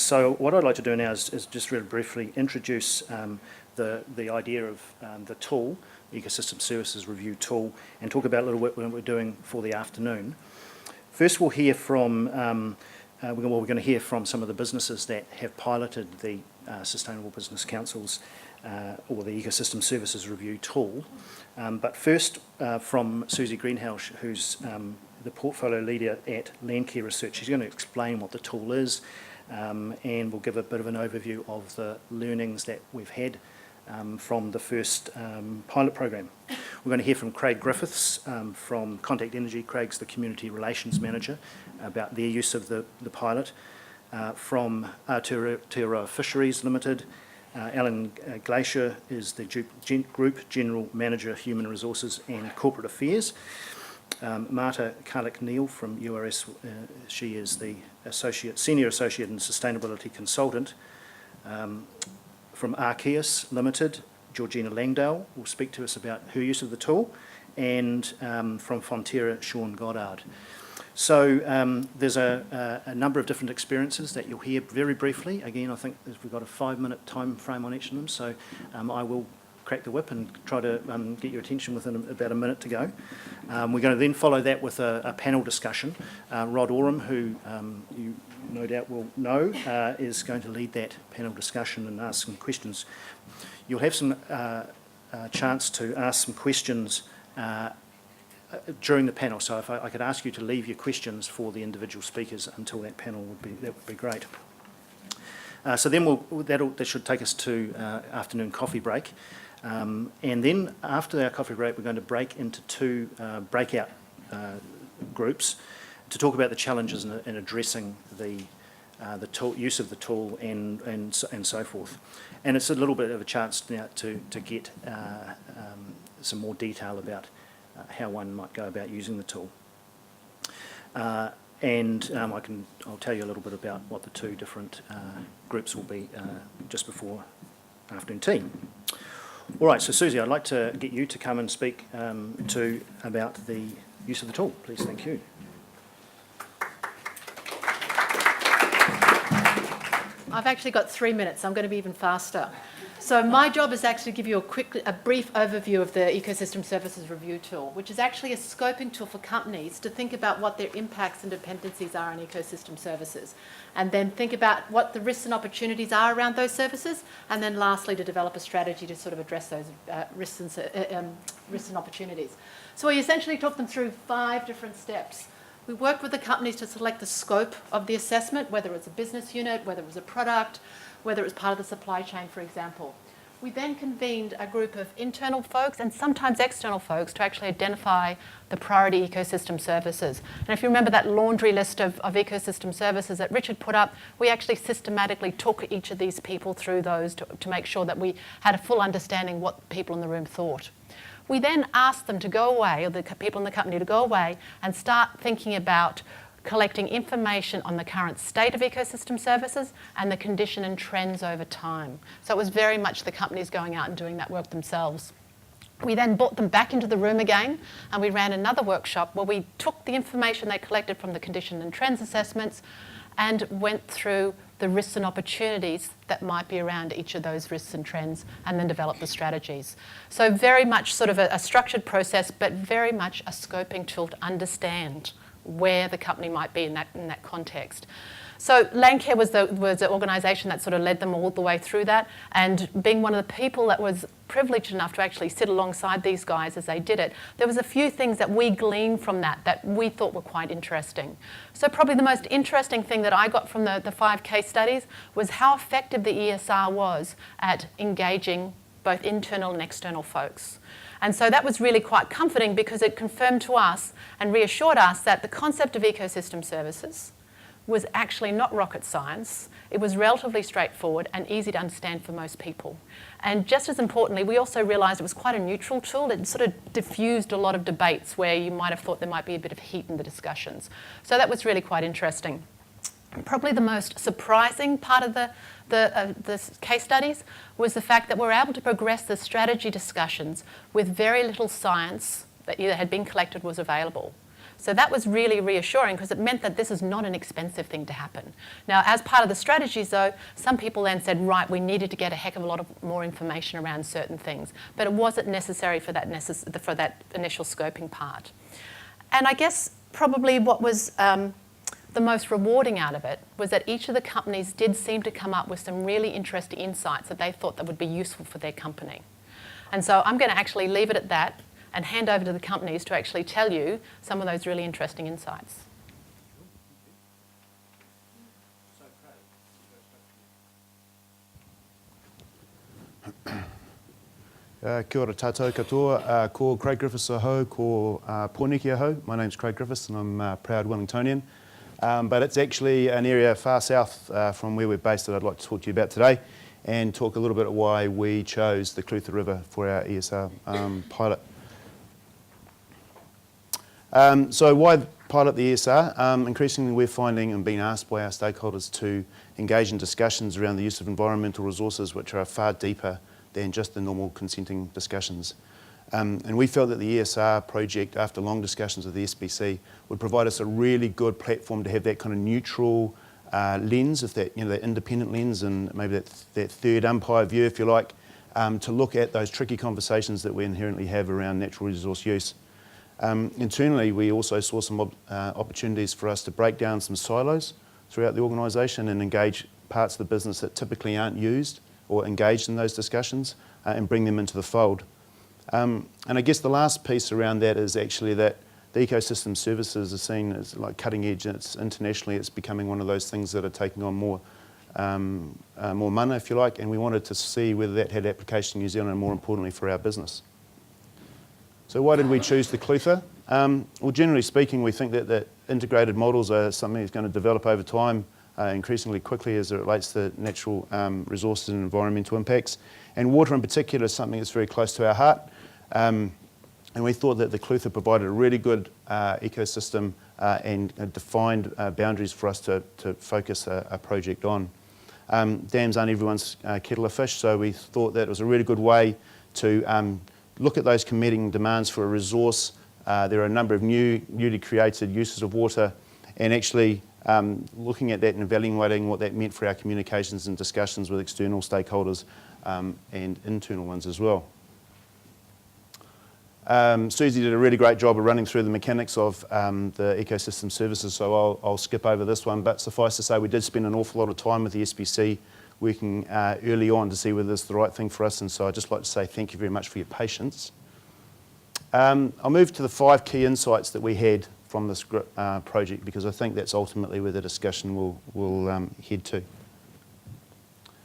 So what I'd like to do now is just really briefly introduce the idea of the tool, Ecosystem Services Review Tool, and talk about a little bit what we're doing for the afternoon. First, we'll hear from we're going to hear from some of the businesses that have piloted the Sustainable Business Council's or the Ecosystem Services Review Tool. But first, from Susie Greenhalgh, who's the portfolio leader at Landcare Research. She's going to explain what the tool is, and we'll give a bit of an overview of the learnings that we've had from the first pilot program. We're going to hear from Craig Griffiths from Contact Energy. Craig's the Community Relations Manager, about their use of the pilot. From Aotearoa Fisheries Limited, Alan Glacier is the Group General Manager, Human Resources and Corporate Affairs. Marta Karlik-Neal from URS, she is the Senior Associate and Sustainability Consultant. From Arceus Limited, Georgina Langdale will speak to us about her use of the tool, and from Fonterra, Sean Goddard. So there's a number of different experiences that you'll hear very briefly. Again, I think we've got a 5-minute time frame on each of them, so I will crack the whip and try to get your attention within about a minute to go. We're going to then follow that with a panel discussion. Rod Oram, who you no doubt will know, is going to lead that panel discussion and ask some questions. You'll have some chance to ask some questions during the panel, so if I could ask you to leave your questions for the individual speakers until that panel, that would be great. So then that should take us to afternoon coffee break. And then after our coffee break, we're going to break into 2 breakout groups to talk about the challenges in addressing the use of the tool and so forth. And it's a little bit of a chance now to get some more detail about how one might go about using the tool. And I'll tell you a little bit about what the 2 different groups will be just before afternoon tea. All right, so Susie, I'd like to get you to come and speak about the use of the tool, please. Thank you. I've actually got 3 minutes. I'm going to be even faster. So my job is actually to give you a brief overview of the Ecosystem Services Review Tool, which is actually a scoping tool for companies to think about what their impacts and dependencies are on ecosystem services, and then think about what the risks and opportunities are around those services, and then lastly to develop a strategy to sort of address those risks and opportunities. So we essentially talk them through 5 different steps. We worked with the companies to select the scope of the assessment, whether it's a business unit, whether it was a product, whether it was part of the supply chain, for example. We then convened a group of internal folks and sometimes external folks to actually identify the priority ecosystem services. And if you remember that laundry list of ecosystem services that Richard put up, we actually systematically took each of these people through those to make sure that we had a full understanding what people in the room thought. We then asked them to go away, or the people in the company to go away and start thinking about collecting information on the current state of ecosystem services and the condition and trends over time. So it was very much the companies going out and doing that work themselves. We then brought them back into the room again, and we ran another workshop where we took the information they collected from the condition and trends assessments and went through the risks and opportunities that might be around each of those risks and trends, and then develop the strategies. So very much sort of a structured process, but very much a scoping tool to understand where the company might be in that context. So Landcare was the organisation that sort of led them all the way through that, and being one of the people that was privileged enough to actually sit alongside these guys as they did it, there was a few things that we gleaned from that we thought were quite interesting. So probably the most interesting thing that I got from the 5 case studies was how effective the ESR was at engaging both internal and external folks. And so that was really quite comforting, because it confirmed to us and reassured us that the concept of ecosystem services was actually not rocket science. It was relatively straightforward and easy to understand for most people. And just as importantly, we also realised it was quite a neutral tool. It sort of diffused a lot of debates where you might have thought there might be a bit of heat in the discussions. So that was really quite interesting. Probably the most surprising part of the case studies was the fact that we were able to progress the strategy discussions with very little science that either had been collected or was available. So that was really reassuring because it meant that this is not an expensive thing to happen. Now, as part of the strategies, though, some people then said, right, we needed to get a heck of a lot of more information around certain things, but it wasn't necessary for that initial scoping part. And I guess probably what was the most rewarding out of it was that each of the companies did seem to come up with some really interesting insights that they thought that would be useful for their company. And so I'm going to actually leave it at that and hand over to the companies to actually tell you some of those really interesting insights. Kia ora tātou katoa, ko Craig Griffiths ahau, ko Pōneke ahau. My name's Craig Griffiths and I'm a proud Wellingtonian. But it's actually an area far south from where we're based that I'd like to talk to you about today and talk a little bit about why we chose the Clutha River for our ESR pilot. So why pilot the ESR? Increasingly we're finding and being asked by our stakeholders to engage in discussions around the use of environmental resources which are far deeper than just the normal consenting discussions. And we felt that the ESR project, after long discussions with the SBC, would provide us a really good platform to have that kind of neutral lens, if that, that independent lens, and maybe that third umpire view, if you like, to look at those tricky conversations that we inherently have around natural resource use. Internally, we also saw some opportunities for us to break down some silos throughout the organisation and engage parts of the business that typically aren't used or engaged in those discussions and bring them into the fold. And I guess the last piece around that is actually that the ecosystem services are seen as like cutting edge, and internationally it's becoming one of those things that are taking on more mana, if you like, and we wanted to see whether that had application in New Zealand and more importantly for our business. So why did we choose the Clutha? Well, generally speaking, we think that integrated models are something that's going to develop over time increasingly quickly as it relates to natural resources and environmental impacts. And water in particular is something that's very close to our heart. And we thought that the Clutha provided a really good ecosystem and defined boundaries for us to focus a project on. Dams aren't everyone's kettle of fish, so we thought that it was a really good way to look at those committing demands for a resource. There are a number of newly created uses of water, and actually looking at that and evaluating what that meant for our communications and discussions with external stakeholders and internal ones as well. Susie did a really great job of running through the mechanics of the ecosystem services, so I'll skip over this one, but suffice to say we did spend an awful lot of time with the SBC working early on to see whether this is the right thing for us, and so I'd just like to say thank you very much for your patience. I'll move to the 5 key insights that we had from this project, because I think that's ultimately where the discussion will head to.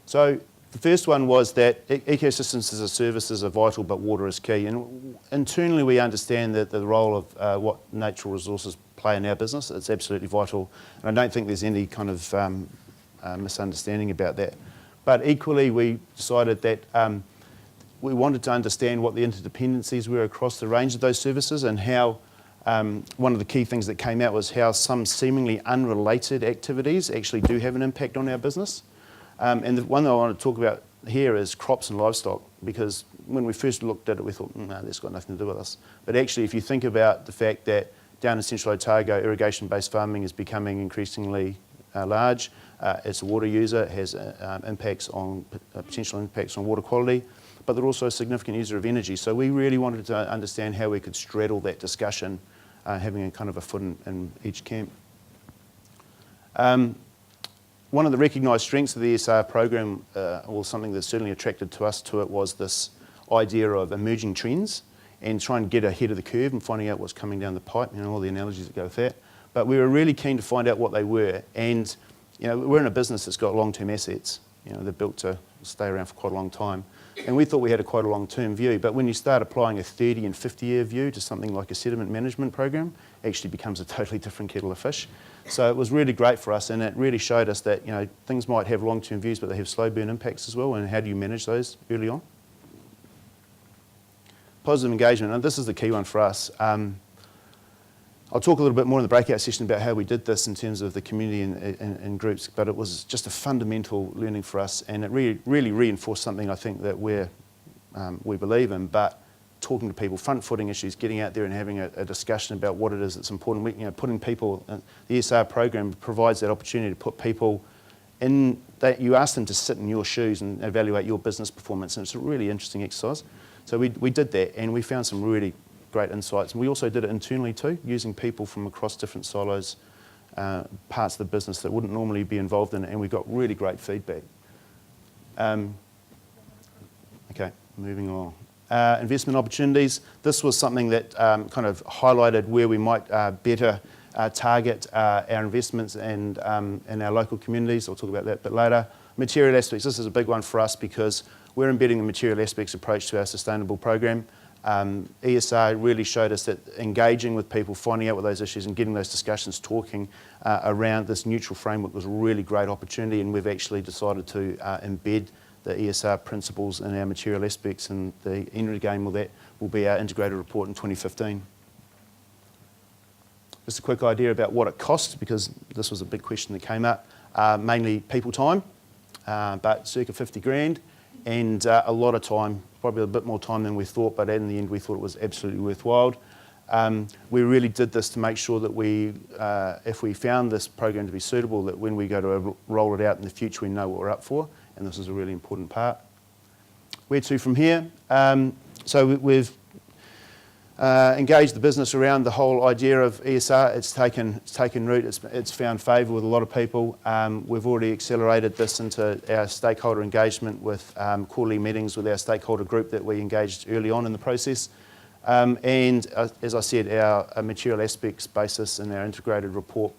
So the first one was that ecosystems as a services are vital, but water is key. And internally we understand that the role of what natural resources play in our business, it's absolutely vital. And I don't think there's any kind of misunderstanding about that. But equally we decided that we wanted to understand what the interdependencies were across the range of those services, and how one of the key things that came out was how some seemingly unrelated activities actually do have an impact on our business. And the one that I want to talk about here is crops and livestock, because when we first looked at it we thought, no, that's got nothing to do with us. But actually if you think about the fact that down in Central Otago irrigation-based farming is becoming increasingly large, it's a water user, it has potential impacts on water quality, but they're also a significant user of energy. So we really wanted to understand how we could straddle that discussion, having a kind of a foot in each camp. One of the recognised strengths of the ESR program, or something that certainly attracted us to it, was this idea of emerging trends and trying to get ahead of the curve and finding out what's coming down the pipe, all the analogies that go with that. But we were really keen to find out what they were, and we're in a business that's got long-term assets. They're built to stay around for quite a long time. And we thought we had quite a long-term view, but when you start applying a 30 and 50-year view to something like a sediment management program, it actually becomes a totally different kettle of fish. So it was really great for us, and it really showed us that things might have long-term views, but they have slow burn impacts as well, and how do you manage those early on? Positive engagement, and this is the key one for us. I'll talk a little bit more in the breakout session about how we did this in terms of the community and groups, but it was just a fundamental learning for us, and it really reinforced something I think that we believe in, but talking to people, front-footing issues, getting out there and having a discussion about what it is that's important. Putting people, the ESR program provides that opportunity to put people in, that you ask them to sit in your shoes and evaluate your business performance, and it's a really interesting exercise. So we did that, and we found some really great insights. And we also did it internally too, using people from across different silos, parts of the business that wouldn't normally be involved in it, and we got really great feedback. Okay, moving on. Investment opportunities. This was something that kind of highlighted where we might better target our investments and in our local communities. I'll talk about that a bit later. Material aspects. This is a big one for us because we're embedding the material aspects approach to our sustainable program. ESR really showed us that engaging with people, finding out what those issues and getting those discussions talking around this neutral framework was a really great opportunity, and we've actually decided to embed the ESR principles in our material aspects, and the end game of that will be our integrated report in 2015. Just a quick idea about what it costs, because this was a big question that came up. Mainly people time, but circa 50 grand, and a lot of time, probably a bit more time than we thought, but in the end we thought it was absolutely worthwhile. We really did this to make sure that we, if we found this program to be suitable, that when we go to roll it out in the future, we know what we're up for, and this is a really important part. Where to from here? So we've engaged the business around the whole idea of ESR. It's taken root. It's found favour with a lot of people. We've already accelerated this into our stakeholder engagement with quarterly meetings with our stakeholder group that we engaged early on in the process. And as I said, our material aspects basis and our integrated report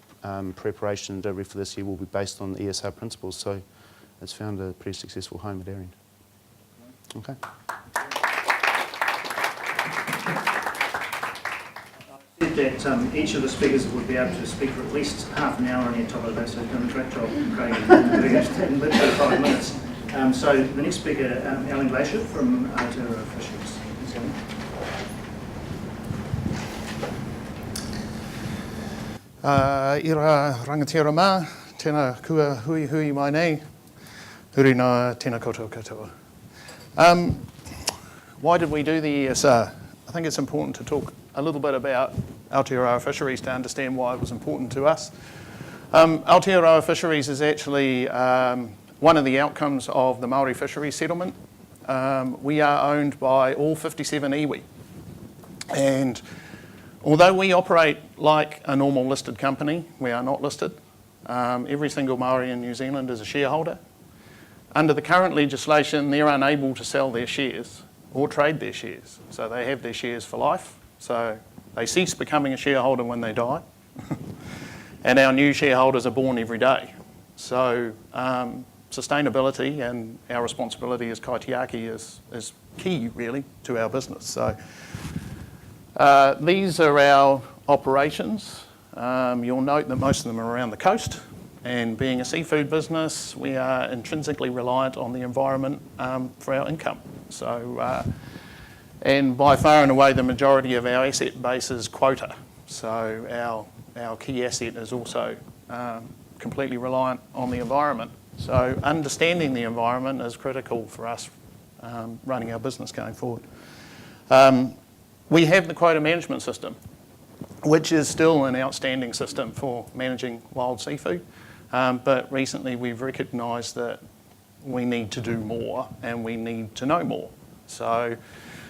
preparation and delivery for this year will be based on the ESR principles. So it's found a pretty successful home at our end. Okay. That each of the speakers would be able to speak for at least half an hour on your top of that, so you've done a great job, Craig, in literally 5 minutes. So the next speaker, Alan Glacier from Otto Fisheries. Ira rangatira mā, tēnā kua hui hui mai nei, huri nā tēnā koutou katoa. Why did we do the ESR? I think it's important to talk a little bit about Aotearoa Fisheries to understand why it was important to us. Aotearoa Fisheries is actually one of the outcomes of the Māori fisheries settlement. We are owned by all 57 iwi, and although we operate like a normal listed company, we are not listed. Every single Māori in New Zealand is a shareholder. Under the current legislation, they're unable to sell their shares or trade their shares. So they have their shares for life. So they cease becoming a shareholder when they die. And our new shareholders are born every day. So sustainability and our responsibility as kaitiaki is key, really, to our business. So these are our operations. You'll note that most of them are around the coast. And being a seafood business, we are intrinsically reliant on the environment for our income. So, and by far and away, the majority of our asset base is quota. So our key asset is also completely reliant on the environment. So understanding the environment is critical for us running our business going forward. We have the quota management system, which is still an outstanding system for managing wild seafood. But recently we've recognised that we need to do more and we need to know more. So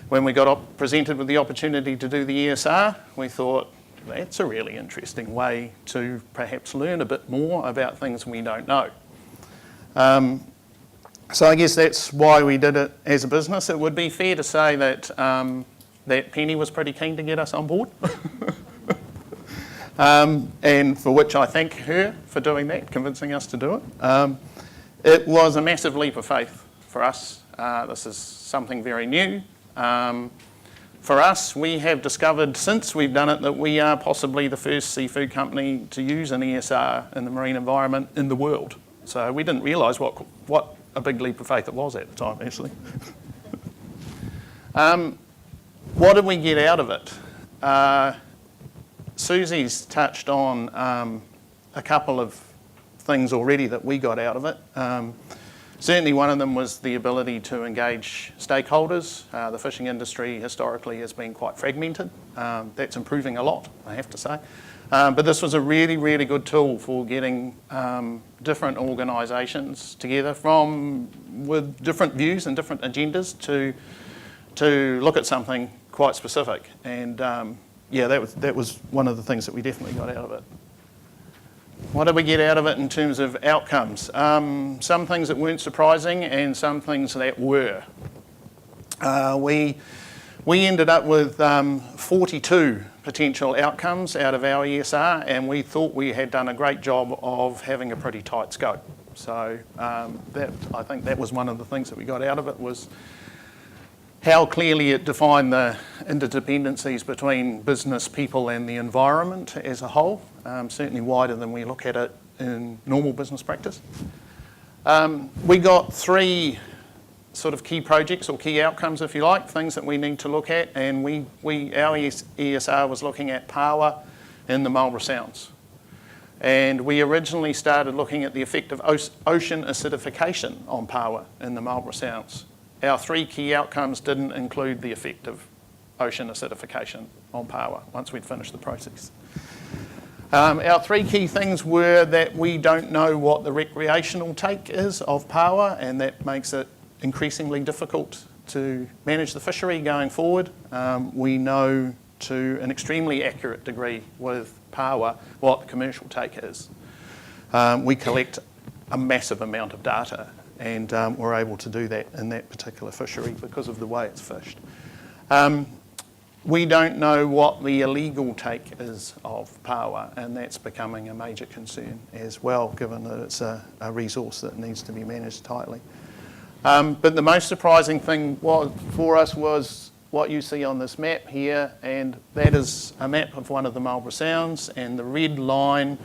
when we got presented with the opportunity to do the ESR, we thought that's a really interesting way to perhaps learn a bit more about things we don't know. So I guess that's why we did it as a business. It would be fair to say that that Penny was pretty keen to get us on board. And for which I thank her for doing that, convincing us to do it. It was a massive leap of faith for us. This is something very new. For us, we have discovered since we've done it that we are possibly the first seafood company to use an ESR in the marine environment in the world. So we didn't realise what a big leap of faith it was at the time, actually. What did we get out of it? Susie's touched on a couple of things already that we got out of it. Certainly one of them was the ability to engage stakeholders. The fishing industry historically has been quite fragmented. That's improving a lot, I have to say. But this was a really, really good tool for getting different organisations together with different views and different agendas to look at something quite specific. And yeah, that was one of the things that we definitely got out of it. What did we get out of it in terms of outcomes? Some things that weren't surprising and some things that were. We ended up with 42 potential outcomes out of our ESR, and we thought we had done a great job of having a pretty tight scope. So I think that was one of the things that we got out of it, was how clearly it defined the interdependencies between business, people and the environment as a whole, certainly wider than we look at it in normal business practice. We got 3 sort of key projects or key outcomes, if you like, things that we need to look at, and our ESR was looking at power in the Marlborough Sounds. And we originally started looking at the effect of ocean acidification on power in the Marlborough Sounds. Our 3 key outcomes didn't include the effect of ocean acidification on power once we'd finished the process. Our 3 key things were that we don't know what the recreational take is of power, and that makes it increasingly difficult to manage the fishery going forward. We know to an extremely accurate degree with power what the commercial take is. We collect a massive amount of data, and we're able to do that in that particular fishery because of the way it's fished. We don't know what the illegal take is of power, and that's becoming a major concern as well, given that it's a resource that needs to be managed tightly. But the most surprising thing for us was what you see on this map here, and that is a map of one of the Marlborough Sounds, and the red line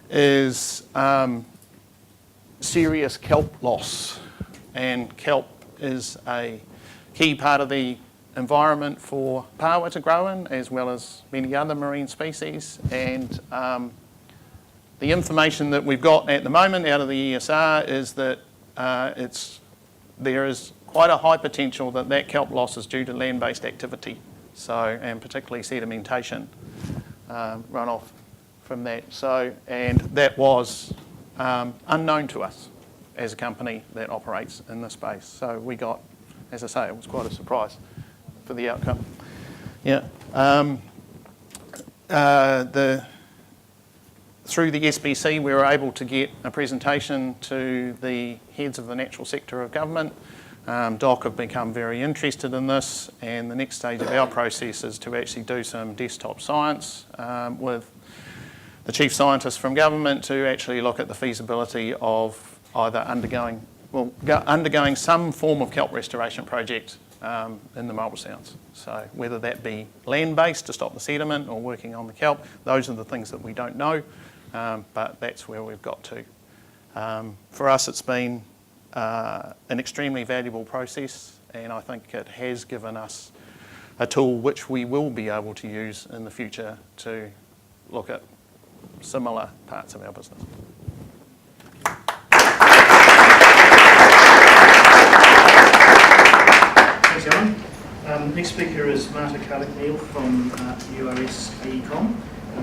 is serious kelp loss. And kelp is a key part of the environment for paua to grow in, as well as many other marine species. And the information that we've got at the moment out of the ESR is that there is quite a high potential that kelp loss is due to land-based activity, and particularly sedimentation runoff from that. And that was unknown to us as a company that operates in this space. So we got, as I say, it was quite a surprise for the outcome. Yeah. Through the SBC, we were able to get a presentation to the heads of the natural sector of government. DOC have become very interested in this, and the next stage of our process is to actually do some desktop science with the chief scientist from government to actually look at the feasibility of either undergoing some form of kelp restoration project in the Marlborough Sounds. So whether that be land-based to stop the sediment or working on the kelp, those are the things that we don't know, but that's where we've got to. For us, it's been an extremely valuable process, and I think it has given us a tool which we will be able to use in the future to look at similar parts of our business. Thanks, Alan. Next speaker is Marta Carlick-Neal from URS AECOM.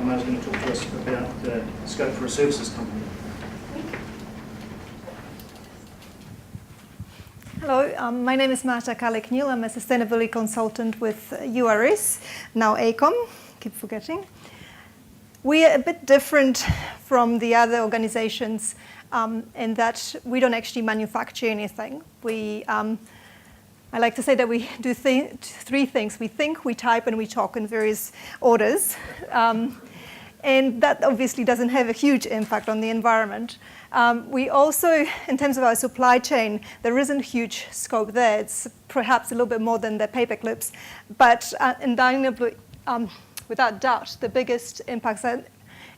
Marta's going to talk to us about the scope for a services company. Hello, my name is Marta Carlick-Neal. I'm a sustainability consultant with URS, now AECOM, keep forgetting. We are a bit different from the other organizations in that we don't actually manufacture anything. I like to say that we do 3 things. We think, we type, and we talk in various orders. And that obviously doesn't have a huge impact on the environment. We also, in terms of our supply chain, there isn't huge scope there. It's perhaps a little bit more than the paper clips. But without doubt, the biggest impacts are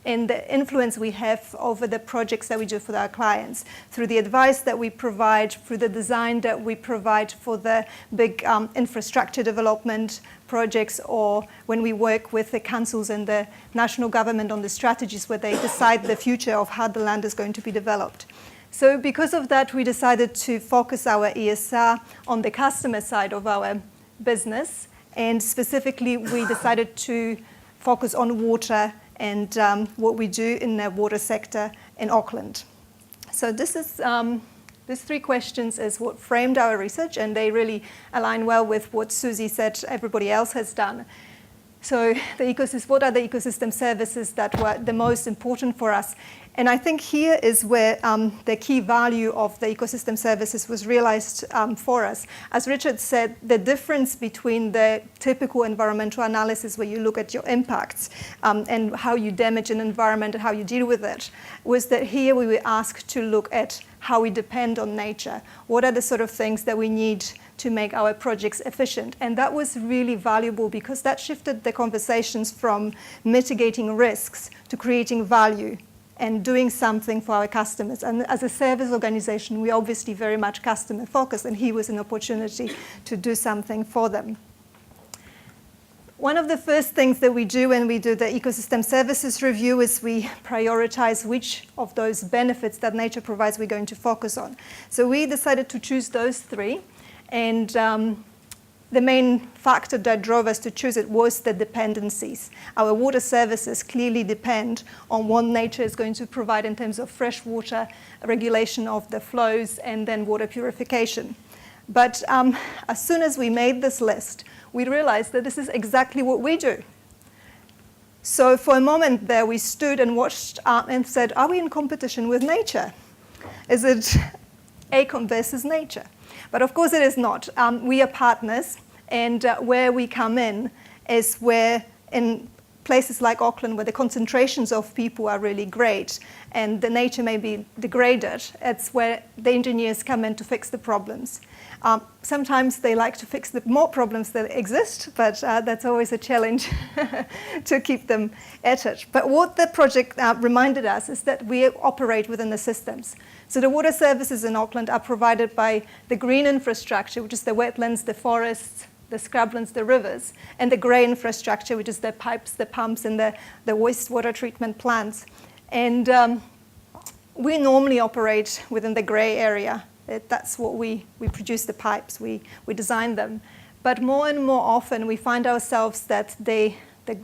in the influence we have over the projects that we do for our clients, through the advice that we provide, through the design that we provide for the big infrastructure development projects, or when we work with the councils and the national government on the strategies where they decide the future of how the land is going to be developed. So because of that, we decided to focus our ESR on the customer side of our business, and specifically we decided to focus on water and what we do in the water sector in Auckland. So this is these 3 questions is what framed our research, and they really align well with what Susie said everybody else has done. So what are the ecosystem services that were the most important for us? And I think here is where the key value of the ecosystem services was realized for us. As Richard said, the difference between the typical environmental analysis where you look at your impacts and how you damage an environment and how you deal with it, was that here we were asked to look at how we depend on nature. What are the sort of things that we need to make our projects efficient? And that was really valuable because that shifted the conversations from mitigating risks to creating value and doing something for our customers. And as a service organization, we're obviously very much customer focused, and here was an opportunity to do something for them. One of the first things that we do when we do the ecosystem services review is we prioritize which of those benefits that nature provides we're going to focus on. So we decided to choose those 3, and the main factor that drove us to choose it was the dependencies. Our water services clearly depend on what nature is going to provide in terms of fresh water, regulation of the flows, and then water purification. But as soon as we made this list, we realized that this is exactly what we do. So for a moment there, we stood and watched and said, are we in competition with nature? Is it AECOM versus nature? But of course it is not. We are partners, and where we come in is where in places like Auckland, where the concentrations of people are really great and the nature may be degraded, it's where the engineers come in to fix the problems. Sometimes they like to fix the more problems that exist, but that's always a challenge to keep them at it. But what the project reminded us is that we operate within the systems. So the water services in Auckland are provided by the green infrastructure, which is the wetlands, the forests, the scrublands, the rivers, and the grey infrastructure, which is the pipes, the pumps, and the wastewater treatment plants. And we normally operate within the grey area. That's what we produce the pipes, we design them. But more and more often we find ourselves that the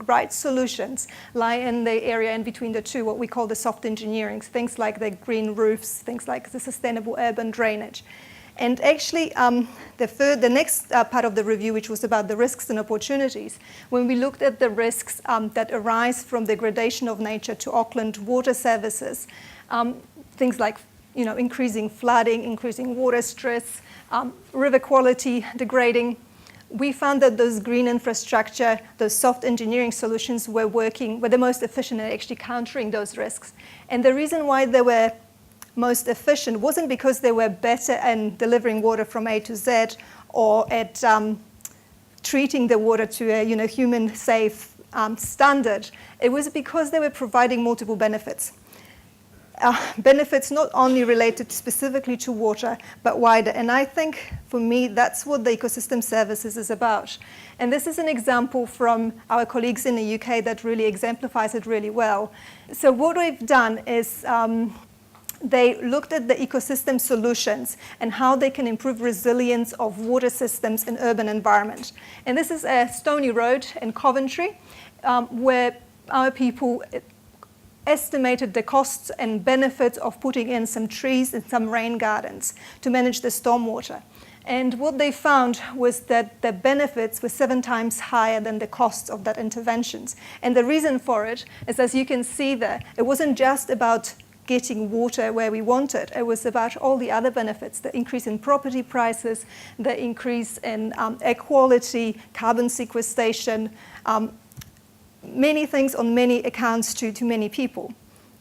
right solutions lie in the area in between the two, what we call the soft engineering, things like the green roofs, things like the sustainable urban drainage. And actually, the next part of the review, which was about the risks and opportunities, when we looked at the risks that arise from degradation of nature to Auckland water services, things like increasing flooding, increasing water stress, river quality degrading, we found that those green infrastructure, those soft engineering solutions were the most efficient at actually countering those risks. And the reason why they were most efficient wasn't because they were better in delivering water from A to Z or at treating the water to a human safe standard. It was because they were providing multiple benefits. Benefits not only related specifically to water, but wider. And I think, for me, that's what the ecosystem services is about. And this is an example from our colleagues in the UK that really exemplifies it really well. So what we've done is they looked at the ecosystem solutions and how they can improve resilience of water systems in urban environment. And this is a stony road in Coventry, where our people estimated the costs and benefits of putting in some trees and some rain gardens to manage the stormwater. And what they found was that the benefits were 7 times higher than the costs of that interventions. And the reason for it is, as you can see there, it wasn't just about getting water where we want it. It was about all the other benefits, the increase in property prices, the increase in air quality, carbon sequestration, many things on many accounts to many people.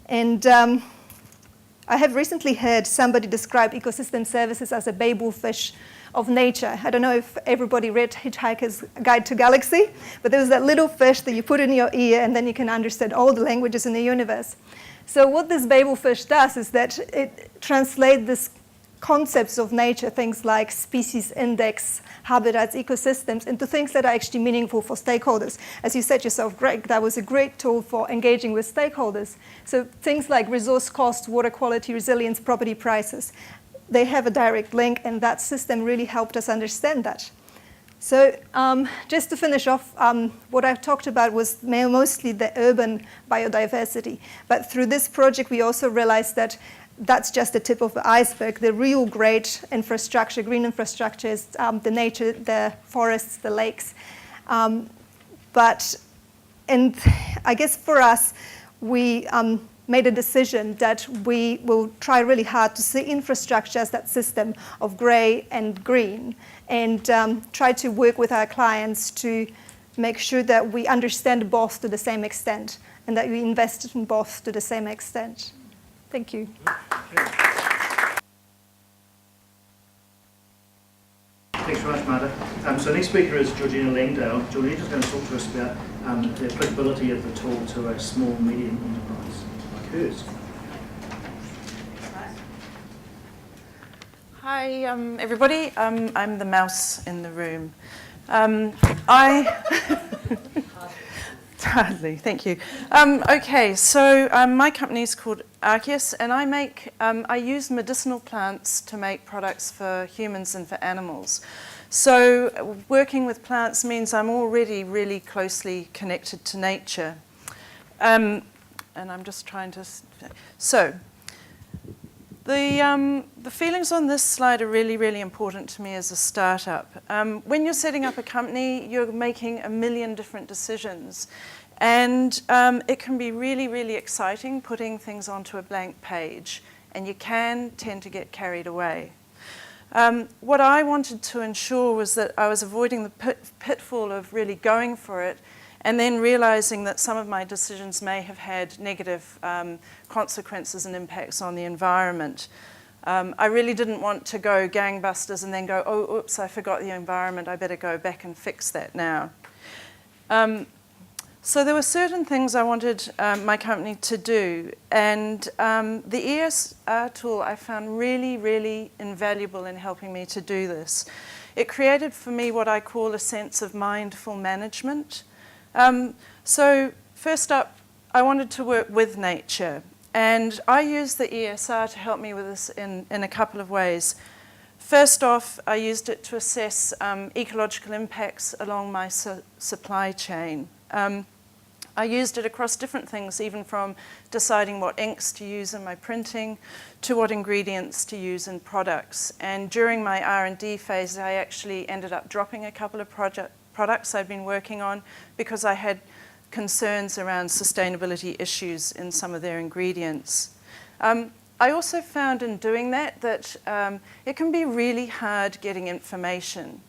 And I have recently heard somebody describe ecosystem services as a Babel fish of nature. I don't know if everybody read Hitchhiker's Guide to Galaxy, but there was that little fish that you put in your ear and then you can understand all the languages in the universe. So what this Babel fish does is that it translates this concepts of nature, things like species index, habitats, ecosystems, into things that are actually meaningful for stakeholders. As you said yourself, Greg, that was a great tool for engaging with stakeholders. So things like resource cost, water quality, resilience, property prices, they have a direct link, and that system really helped us understand that. So just to finish off, what I've talked about was mostly the urban biodiversity. But through this project, we also realized that that's just the tip of the iceberg. The real great infrastructure, green infrastructure, is the nature, the forests, the lakes. And I guess for us, we made a decision that we will try really hard to see infrastructure as that system of grey and green, and try to work with our clients to make sure that we understand both to the same extent and that we invest in both to the same extent. Thank you. Thanks very much, Marta. So next speaker is Georgina Langdale. Georgina's going to talk to us about the applicability of the tool to a small, medium enterprise like hers. Hi, everybody. I'm the mouse in the room. Hardly, thank you. Okay, so my company is called Arceus, and I use medicinal plants to make products for humans and for animals. So working with plants means I'm already really closely connected to nature. And I'm just trying to... So the feelings on this slide are really, really important to me as a startup. When you're setting up a company, you're making a million different decisions. And it can be really, really exciting putting things onto a blank page. And you can tend to get carried away. What I wanted to ensure was that I was avoiding the pitfall of really going for it and then realizing that some of my decisions may have had negative consequences and impacts on the environment. I really didn't want to go gangbusters and then go, oh, oops, I forgot the environment, I better go back and fix that now. So there were certain things I wanted my company to do, and the ESR tool I found really, really invaluable in helping me to do this. It created for me what I call a sense of mindful management. So first up, I wanted to work with nature, and I used the ESR to help me with this in a couple of ways. First off, I used it to assess ecological impacts along my supply chain. I used it across different things, even from deciding what inks to use in my printing to what ingredients to use in products. And during my R&D phase, I actually ended up dropping a couple of products I'd been working on because I had concerns around sustainability issues in some of their ingredients. I also found in doing that it can be really hard getting information.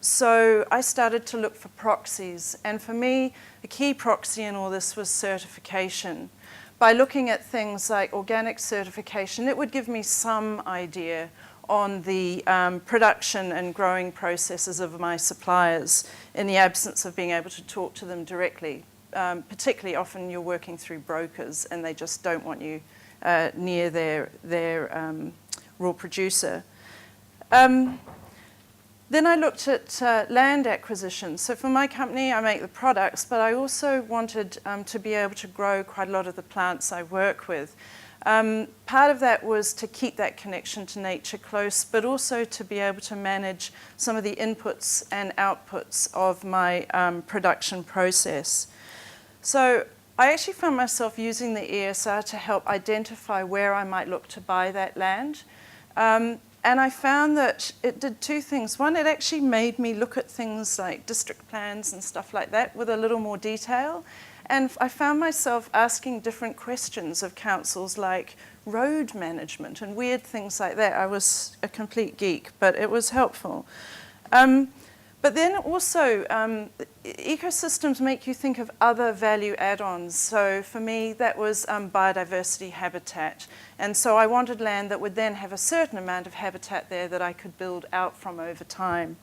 So I started to look for proxies, and for me, the key proxy in all this was certification. By looking at things like organic certification, it would give me some idea on the production and growing processes of my suppliers in the absence of being able to talk to them directly. Particularly often you're working through brokers and they just don't want you near their raw producer. Then I looked at land acquisition. So for my company, I make the products, but I also wanted to be able to grow quite a lot of the plants I work with. Part of that was to keep that connection to nature close, but also to be able to manage some of the inputs and outputs of my production process. So I actually found myself using the ESR to help identify where I might look to buy that land. And I found that it did two things. One, it actually made me look at things like district plans and stuff like that with a little more detail. And I found myself asking different questions of councils like road management and weird things like that. I was a complete geek, but it was helpful. But then also, ecosystems make you think of other value add-ons. So for me, that was biodiversity habitat. And so I wanted land that would then have a certain amount of habitat there that I could build out from over time.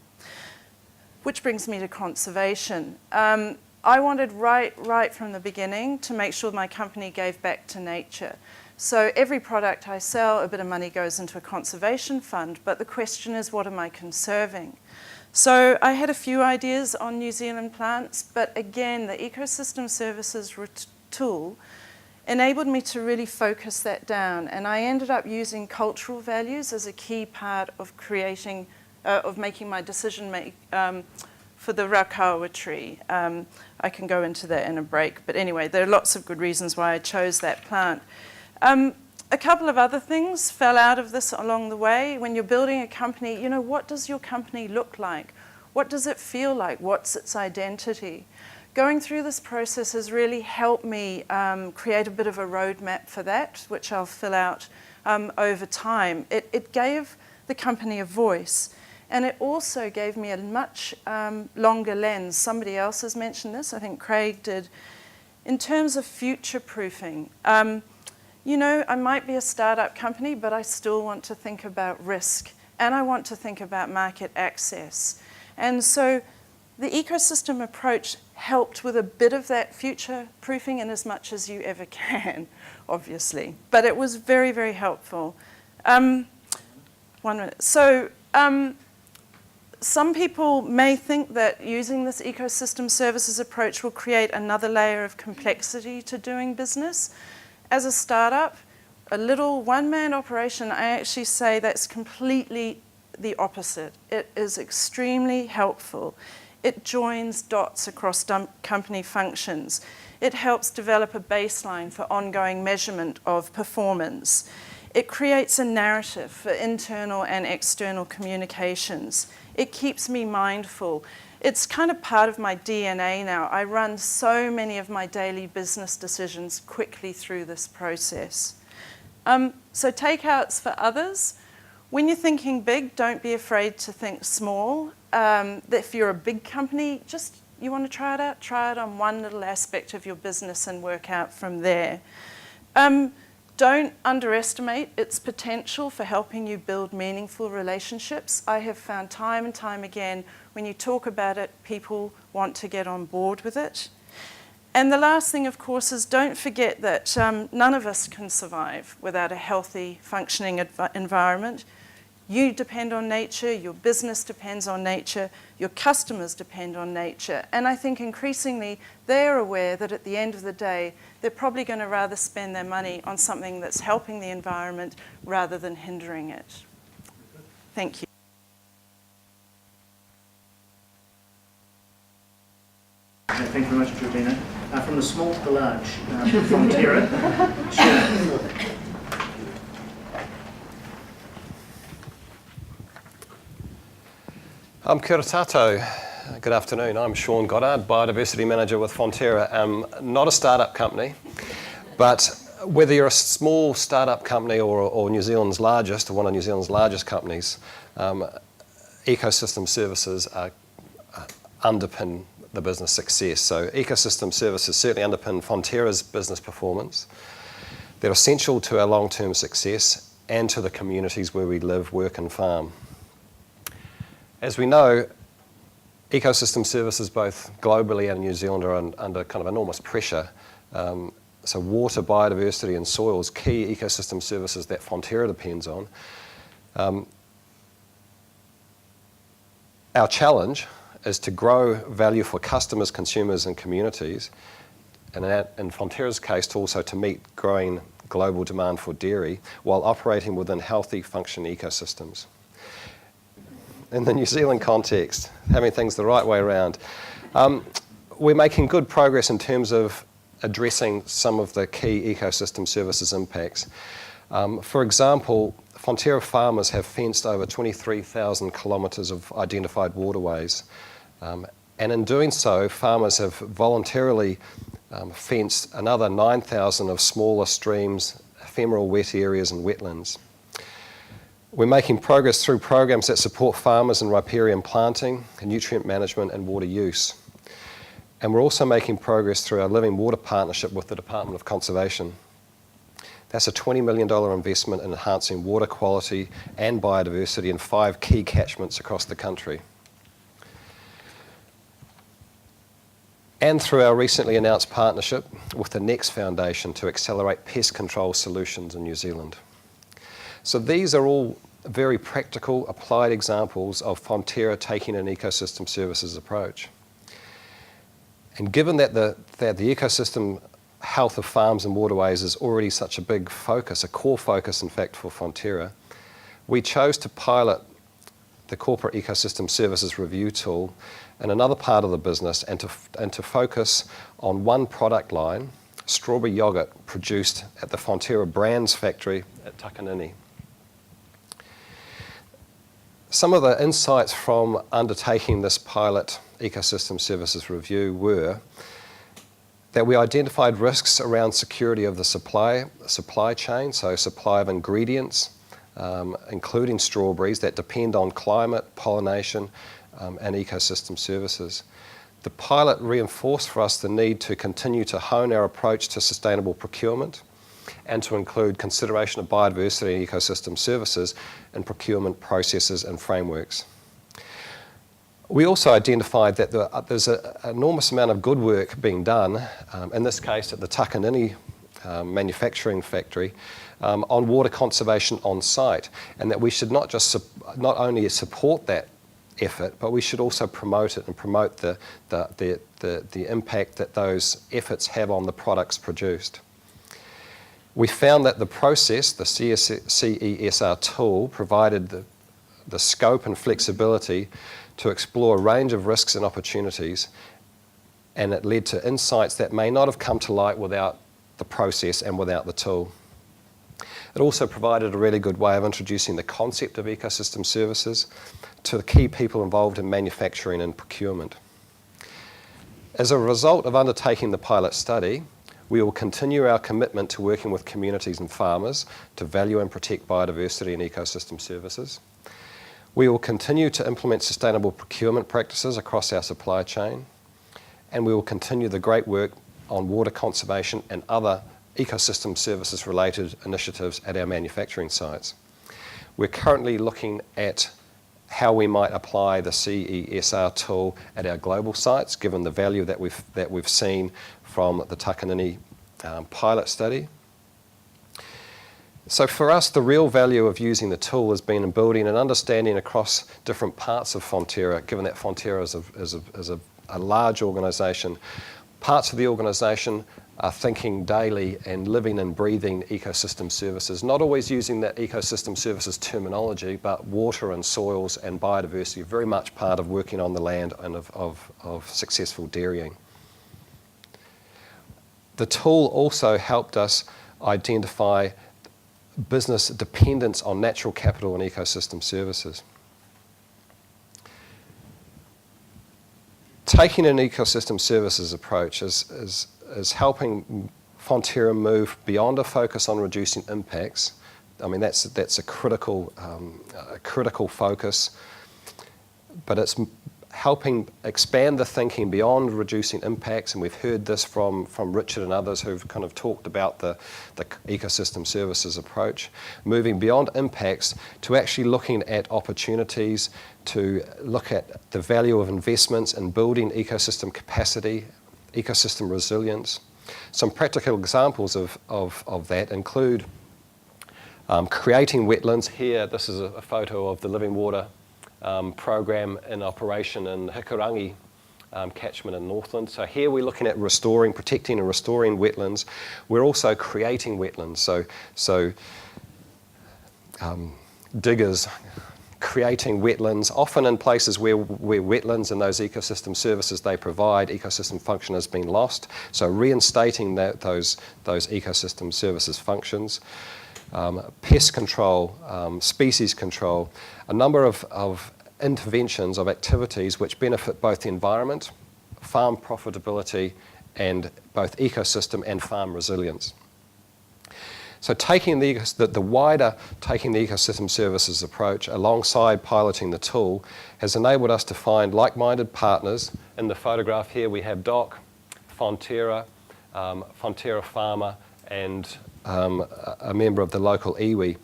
Which brings me to conservation. I wanted right from the beginning to make sure my company gave back to nature. So every product I sell, a bit of money goes into a conservation fund, but the question is, what am I conserving? So I had a few ideas on New Zealand plants, but again, the Ecosystem Services tool enabled me to really focus that down, and I ended up using cultural values as a key part of creating, of making my decision for the raukaua tree. I can go into that in a break, but anyway, there are lots of good reasons why I chose that plant. A couple of other things fell out of this along the way. When you're building a company, you know, what does your company look like? What does it feel like? What's its identity? Going through this process has really helped me create a bit of a roadmap for that, which I'll fill out over time. It gave the company a voice, and it also gave me a much longer lens. Somebody else has mentioned this, I think Craig did, in terms of future-proofing. You know, I might be a startup company, but I still want to think about risk, and I want to think about market access. And so the ecosystem approach helped with a bit of that future-proofing in as much as you ever can, obviously. But it was very, very helpful. 1 minute. So some people may think that using this ecosystem services approach will create another layer of complexity to doing business. As a startup, a little one-man operation, I actually say that's completely the opposite. It is extremely helpful. It joins dots across company functions. It helps develop a baseline for ongoing measurement of performance. It creates a narrative for internal and external communications. It keeps me mindful. It's kind of part of my DNA now. I run so many of my daily business decisions quickly through this process. So takeouts for others. When you're thinking big, don't be afraid to think small. If you're a big company, you want to try it out, try it on one little aspect of your business and work out from there. Don't underestimate its potential for helping you build meaningful relationships. I have found time and time again, when you talk about it, people want to get on board with it. And the last thing, of course, is don't forget that none of us can survive without a healthy, functioning environment. You depend on nature, your business depends on nature, your customers depend on nature. And I think increasingly they're aware that at the end of the day, they're probably going to rather spend their money on something that's helping the environment rather than hindering it. Thank you. Thank you very much, Georgina. From the small to the large, Fonterra. Sure. Kia ora tātou. Good afternoon. I'm Sean Goddard, Biodiversity Manager with Fonterra. Not a startup company, but whether you're a small startup company or New Zealand's largest, or one of New Zealand's largest companies, ecosystem services underpin the business success. So ecosystem services certainly underpin Fonterra's business performance. They're essential to our long-term success and to the communities where we live, work and farm. As we know, ecosystem services both globally and in New Zealand are under kind of enormous pressure. So water, biodiversity and soils, key ecosystem services that Fonterra depends on. Our challenge is to grow value for customers, consumers and communities, and in Fonterra's case also to meet growing global demand for dairy while operating within healthy, functioning ecosystems. In the New Zealand context, having things the right way around, we're making good progress in terms of addressing some of the key ecosystem services impacts. For example, Fonterra farmers have fenced over 23,000 kilometres of identified waterways. And in doing so, farmers have voluntarily fenced another 9,000 of smaller streams, ephemeral wet areas and wetlands. We're making progress through programs that support farmers in riparian planting, nutrient management and water use. And we're also making progress through our Living Water Partnership with the Department of Conservation. That's a $20 million investment in enhancing water quality and biodiversity in 5 key catchments across the country. and through our recently announced partnership with the Next Foundation to accelerate pest control solutions in New Zealand. So these are all very practical, applied examples of Fonterra taking an ecosystem services approach. And given that the ecosystem health of farms and waterways is already such a big focus, a core focus in fact for Fonterra, we chose to pilot the Corporate Ecosystem Services Review tool in another part of the business and to focus on one product line, strawberry yoghurt produced at the Fonterra Brands factory at Takanini. Some of the insights from undertaking this pilot ecosystem services review were that we identified risks around security of the supply chain, so supply of ingredients, including strawberries that depend on climate, pollination, and ecosystem services. The pilot reinforced for us the need to continue to hone our approach to sustainable procurement and to include consideration of biodiversity and ecosystem services in procurement processes and frameworks. We also identified that there's an enormous amount of good work being done, in this case at the Takanini manufacturing factory, on water conservation on site, and that we should not only support that effort, but we should also promote it and promote the impact that those efforts have on the products produced. We found that the process, the CESR tool, provided the scope and flexibility to explore a range of risks and opportunities, and it led to insights that may not have come to light without the process and without the tool. It also provided a really good way of introducing the concept of ecosystem services to the key people involved in manufacturing and procurement. As a result of undertaking the pilot study, we will continue our commitment to working with communities and farmers to value and protect biodiversity and ecosystem services. We will continue to implement sustainable procurement practices across our supply chain, and we will continue the great work on water conservation and other ecosystem services related initiatives at our manufacturing sites. We're currently looking at how we might apply the CESR tool at our global sites, given the value that we've seen from the Takanini pilot study. So for us, the real value of using the tool has been in building an understanding across different parts of Fonterra, given that Fonterra is a large organisation. Parts of the organisation are thinking daily and living and breathing ecosystem services, not always using that ecosystem services terminology, but water and soils and biodiversity are very much part of working on the land and of successful dairying. The tool also helped us identify business dependence on natural capital and ecosystem services. Taking an ecosystem services approach is helping Fonterra move beyond a focus on reducing impacts. I mean, that's a critical focus, but it's helping expand the thinking beyond reducing impacts, and we've heard this from Richard and others who've kind of talked about the ecosystem services approach, moving beyond impacts to actually looking at opportunities, to look at the value of investments in building ecosystem capacity, ecosystem resilience. Some practical examples of that include creating wetlands. Here, this is a photo of the Living Water program in operation in Hikurangi catchment in Northland. So here we're looking at protecting and restoring wetlands. We're also creating wetlands. So diggers creating wetlands, often in places where wetlands and those ecosystem services they provide, ecosystem function has been lost. So reinstating those ecosystem services functions. Pest control, species control, a number of interventions, of activities which benefit both the environment, farm profitability, and both ecosystem and farm resilience. So taking the wider taking the ecosystem services approach alongside piloting the tool has enabled us to find like-minded partners. In the photograph here we have Doc, Fonterra, Fonterra Farmer, and a member of the local iwi,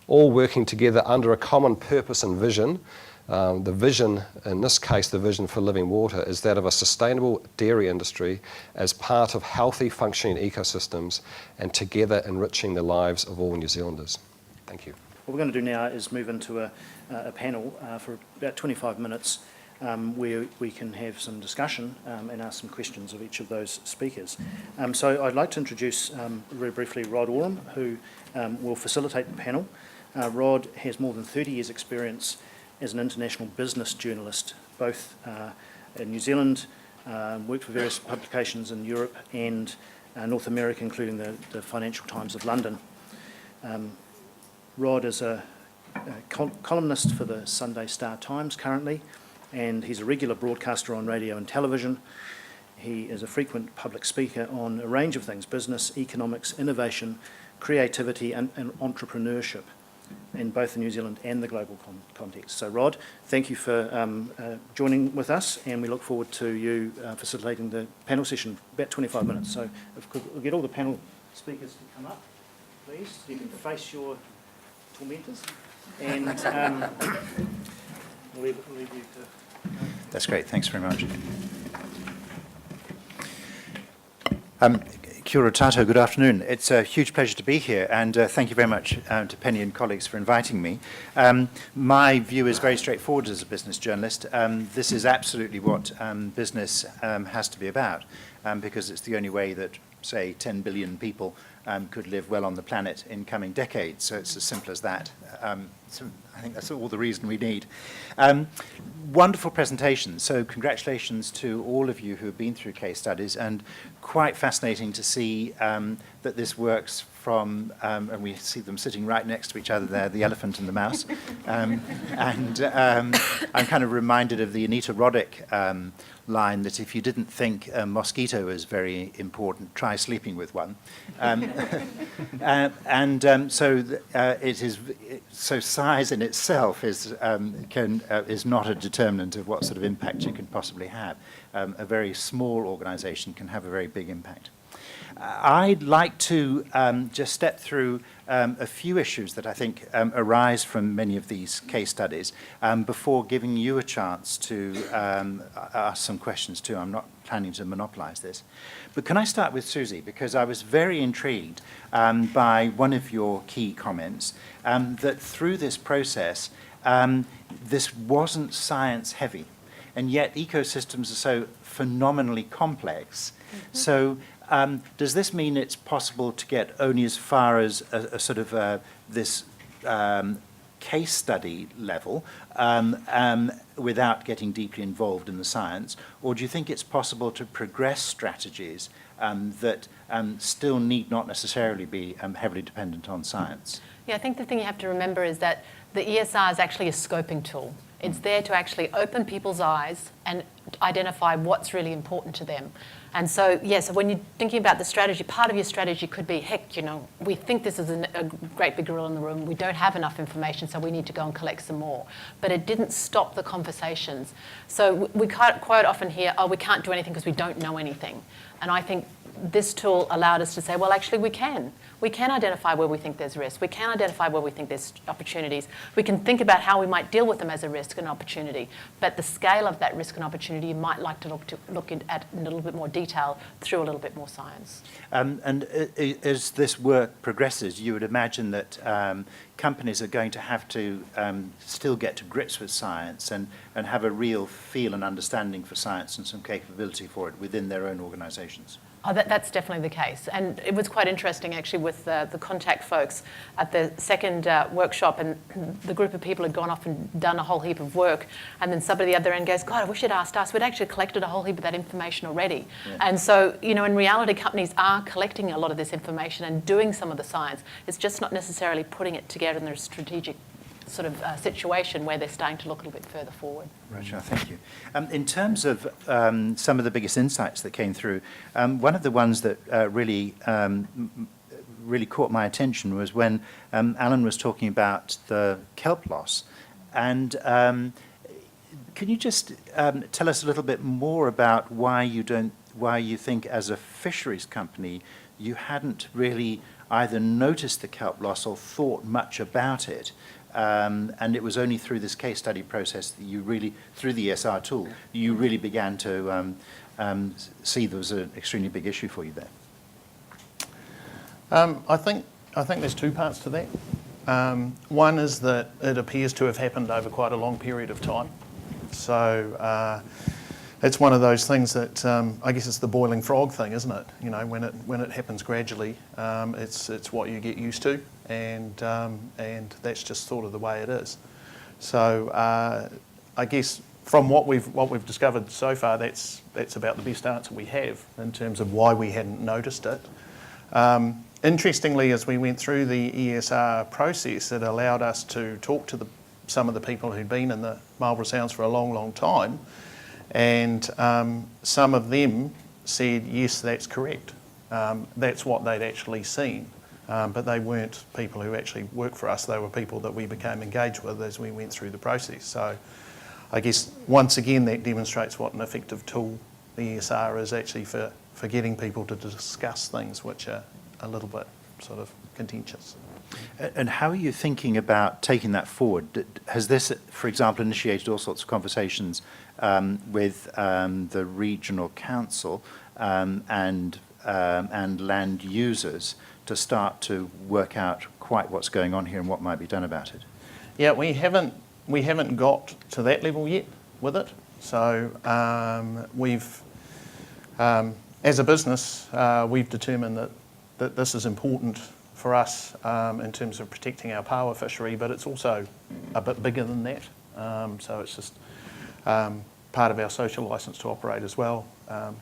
all working together under a common purpose and vision The vision, in this case, the vision for living water, is that of a sustainable dairy industry as part of healthy functioning ecosystems and together enriching the lives of all New Zealanders. Thank you. What we're going to do now is move into a panel for about 25 minutes where we can have some discussion and ask some questions of each of those speakers. So I'd like to introduce very briefly Rod Oram, who will facilitate the panel. Rod has more than 30 years' experience as an international business journalist, both in New Zealand, worked for various publications in Europe and North America, including the Financial Times of London. Rod is a columnist for the Sunday Star Times currently, and he's a regular broadcaster on radio and television. He is a frequent public speaker on a range of things: business, economics, innovation, creativity and entrepreneurship in both the New Zealand and the global context. So Rod, thank you for joining with us, and we look forward to you facilitating the panel session, about 25 minutes. So if we'll get all the panel speakers to come up, please. You can face your tormentors, and we'll leave you to... That's great, thanks very much. Kia ora tātou, good afternoon. It's a huge pleasure to be here, and thank you very much to Penny and colleagues for inviting me. My view is very straightforward as a business journalist. This is absolutely what business has to be about, because it's the only way that, say, 10 billion people could live well on the planet in coming decades. So it's as simple as that. So I think that's all the reason we need. Wonderful presentation. So congratulations to all of you who have been through case studies, and quite fascinating to see that this works from, and we see them sitting right next to each other there, the elephant and the mouse. I'm kind of reminded of the Anita Roddick line that if you didn't think a mosquito was very important, try sleeping with one. So size in itself is not a determinant of what sort of impact you can possibly have. A very small organisation can have a very big impact. I'd like to just step through a few issues that I think arise from many of these case studies before giving you a chance to ask some questions too. I'm not planning to monopolise this. But can I start with Susie? Because I was very intrigued by one of your key comments that through this process, this wasn't science heavy, and yet ecosystems are so phenomenally complex. Mm-hmm. So does this mean it's possible to get only as far as a sort of this case study level without getting deeply involved in the science? Or do you think it's possible to progress strategies that still need not necessarily be heavily dependent on science? Yeah, I think the thing you have to remember is that the ESR is actually a scoping tool. It's there to actually open people's eyes and identify what's really important to them. And so, yeah, so when you're thinking about the strategy, part of your strategy could be, heck, you know, we think this is a great big gorilla in the room. We don't have enough information, so we need to go and collect some more. But it didn't stop the conversations. So we quite often hear, oh, we can't do anything because we don't know anything. And I think this tool allowed us to say, well, actually, we can. We can identify where we think there's risk. We can identify where we think there's opportunities. We can think about how we might deal with them as a risk and opportunity. But the scale of that risk and opportunity, you might like to look at in a little bit more detail through a little bit more science. And as this work progresses, you would imagine that companies are going to have to still get to grips with science and have a real feel and understanding for science and some capability for it within their own organisations. Oh, that's definitely the case. And it was quite interesting, actually, with the contact folks at the second workshop, and the group of people had gone off and done a whole heap of work, and then somebody at the other end goes, God, I wish you'd asked us. We'd actually collected a whole heap of that information already. Yeah. And so, you know, in reality, companies are collecting a lot of this information and doing some of the science. It's just not necessarily putting it together in their strategic sort of situation where they're starting to look a little bit further forward. Right, sure, thank you. In terms of some of the biggest insights that came through, one of the ones that really caught my attention was when Alan was talking about the kelp loss. And can you just tell us a little bit more about why you think as a fisheries company you hadn't really either noticed the kelp loss or thought much about it and it was only through this case study process that you really, through the ESR tool, you really began to see there was an extremely big issue for you there. I think there's two parts to that. One is that it appears to have happened over quite a long period of time. So it's one of those things that I guess it's the boiling frog thing, isn't it? You know, when it happens gradually, it's what you get used to, and that's just sort of the way it is. So I guess from what we've discovered so far, that's about the best answer we have in terms of why we hadn't noticed it. Interestingly, as we went through the ESR process, it allowed us to talk to some of the people who'd been in the Marlborough Sounds for a long, long time, and some of them said, yes, that's correct. That's what they'd actually seen, but they weren't people who actually worked for us. They were people that we became engaged with as we went through the process. So I guess, once again, that demonstrates what an effective tool the ESR is actually for getting people to discuss things which are a little bit sort of contentious. And how are you thinking about taking that forward? Has this, for example, initiated all sorts of conversations with the regional council and land users to start to work out quite what's going on here and what might be done about it? Yeah, we haven't got to that level yet with it. So we've, as a business, we've determined that this is important for us in terms of protecting our power fishery, but it's also a bit bigger than that. So it's just part of our social licence to operate as well,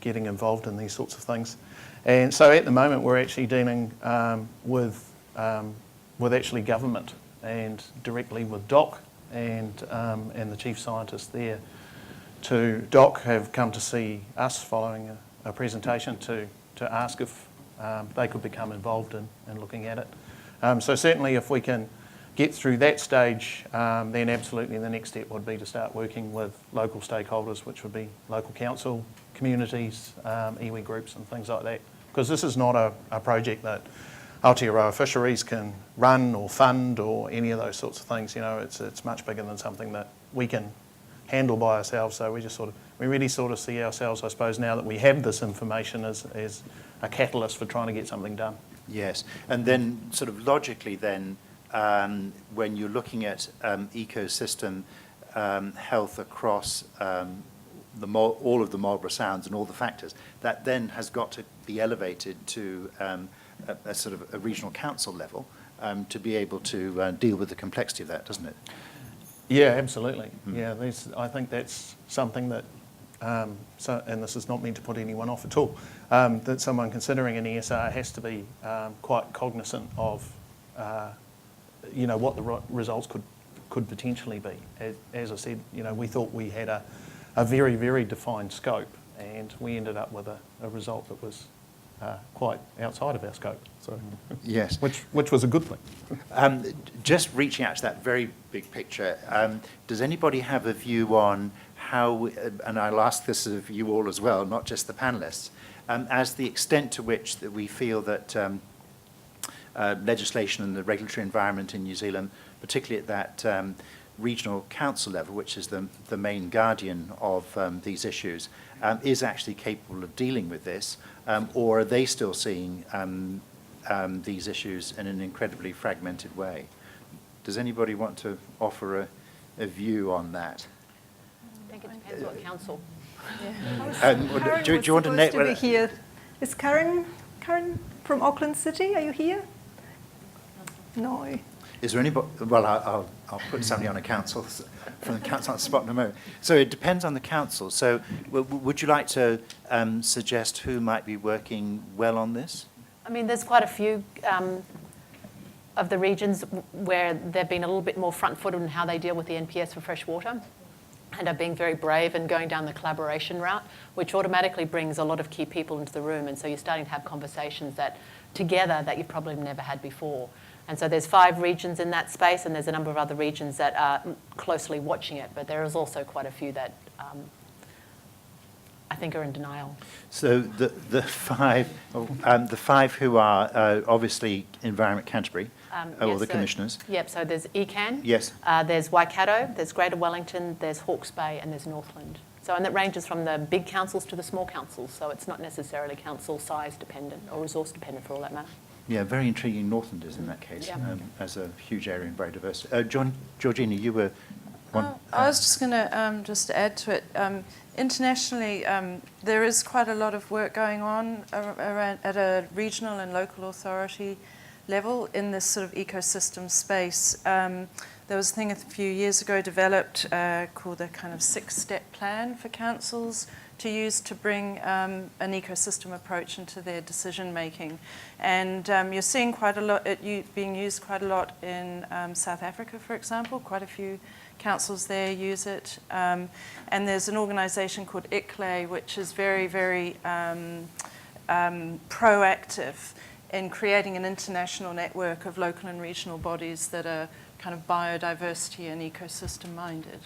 getting involved in these sorts of things. And so at the moment we're actually dealing with actually government and directly with DOC and the chief scientist there. DOC have come to see us following a presentation to ask if they could become involved in looking at it. So certainly if we can get through that stage, then absolutely the next step would be to start working with local stakeholders, which would be local council, communities, iwi groups and things like that. Because this is not a project that Aotearoa Fisheries can run or fund or any of those sorts of things. You know, it's much bigger than something that we can handle by ourselves. So we really sort of see ourselves, I suppose, now that we have this information as a catalyst for trying to get something done. Yes, and then sort of logically then, when you're looking at ecosystem health across all of the Marlborough Sounds and all the factors, that then has got to be elevated to a sort of a regional council level to be able to deal with the complexity of that, doesn't it? Yeah, absolutely. Yeah, I think that's something that, and this is not meant to put anyone off at all, that someone considering an ESR has to be quite cognizant of, you know, what the results could potentially be. As I said, you know, we thought we had a very, very defined scope, and we ended up with a result that was quite outside of our scope. So, yes, which was a good thing. Just reaching out to that very big picture, does anybody have a view on how, and I'll ask this of you all as well, not just the panellists, as the extent to which that we feel that legislation and the regulatory environment in New Zealand, particularly at that regional council level, which is the main guardian of these issues, is actually capable of dealing with this, or are they still seeing these issues in an incredibly fragmented way? Does anybody want to offer a view on that? I think it depends what council. Yeah. Do you want to to be here? Is Karen from Auckland City? Are you here? No. Is there anybody? Well, I'll put somebody on a council from the council on the spot in a moment. So it depends on the council. So would you like to suggest who might be working well on this? I mean, there's quite a few of the regions where they've been a little bit more front-footed in how they deal with the NPS for fresh water, and are being very brave and going down the collaboration route, which automatically brings a lot of key people into the room, and so you're starting to have conversations that you've probably never had before. And so there's 5 regions in that space, and there's a number of other regions that are closely watching it, but there is also quite a few that I think are in denial. So the five who are obviously Environment Canterbury, or yes, the so- commissioners? Yep, so there's ECAN. Yes. There's Waikato, there's Greater Wellington, there's Hawke's Bay, and there's Northland. So, and that ranges from the big councils to the small councils, so it's not necessarily council size dependent or resource dependent for all that matter. Yeah, very intriguing Northland is in that case, Yeah. as a huge area and very diverse. Georgina, you were one. I was just going to just add to it. Internationally, there is quite a lot of work going on around at a regional and local authority level in this sort of ecosystem space. There was a thing a few years ago developed called a kind of 6-step plan for councils to use to bring an ecosystem approach into their decision making. And you're seeing quite a lot, being used quite a lot in South Africa, for example. Quite a few councils there use it. And there's an organisation called ICLE, which is very, very proactive in creating an international network of local and regional bodies that are kind of biodiversity and ecosystem minded.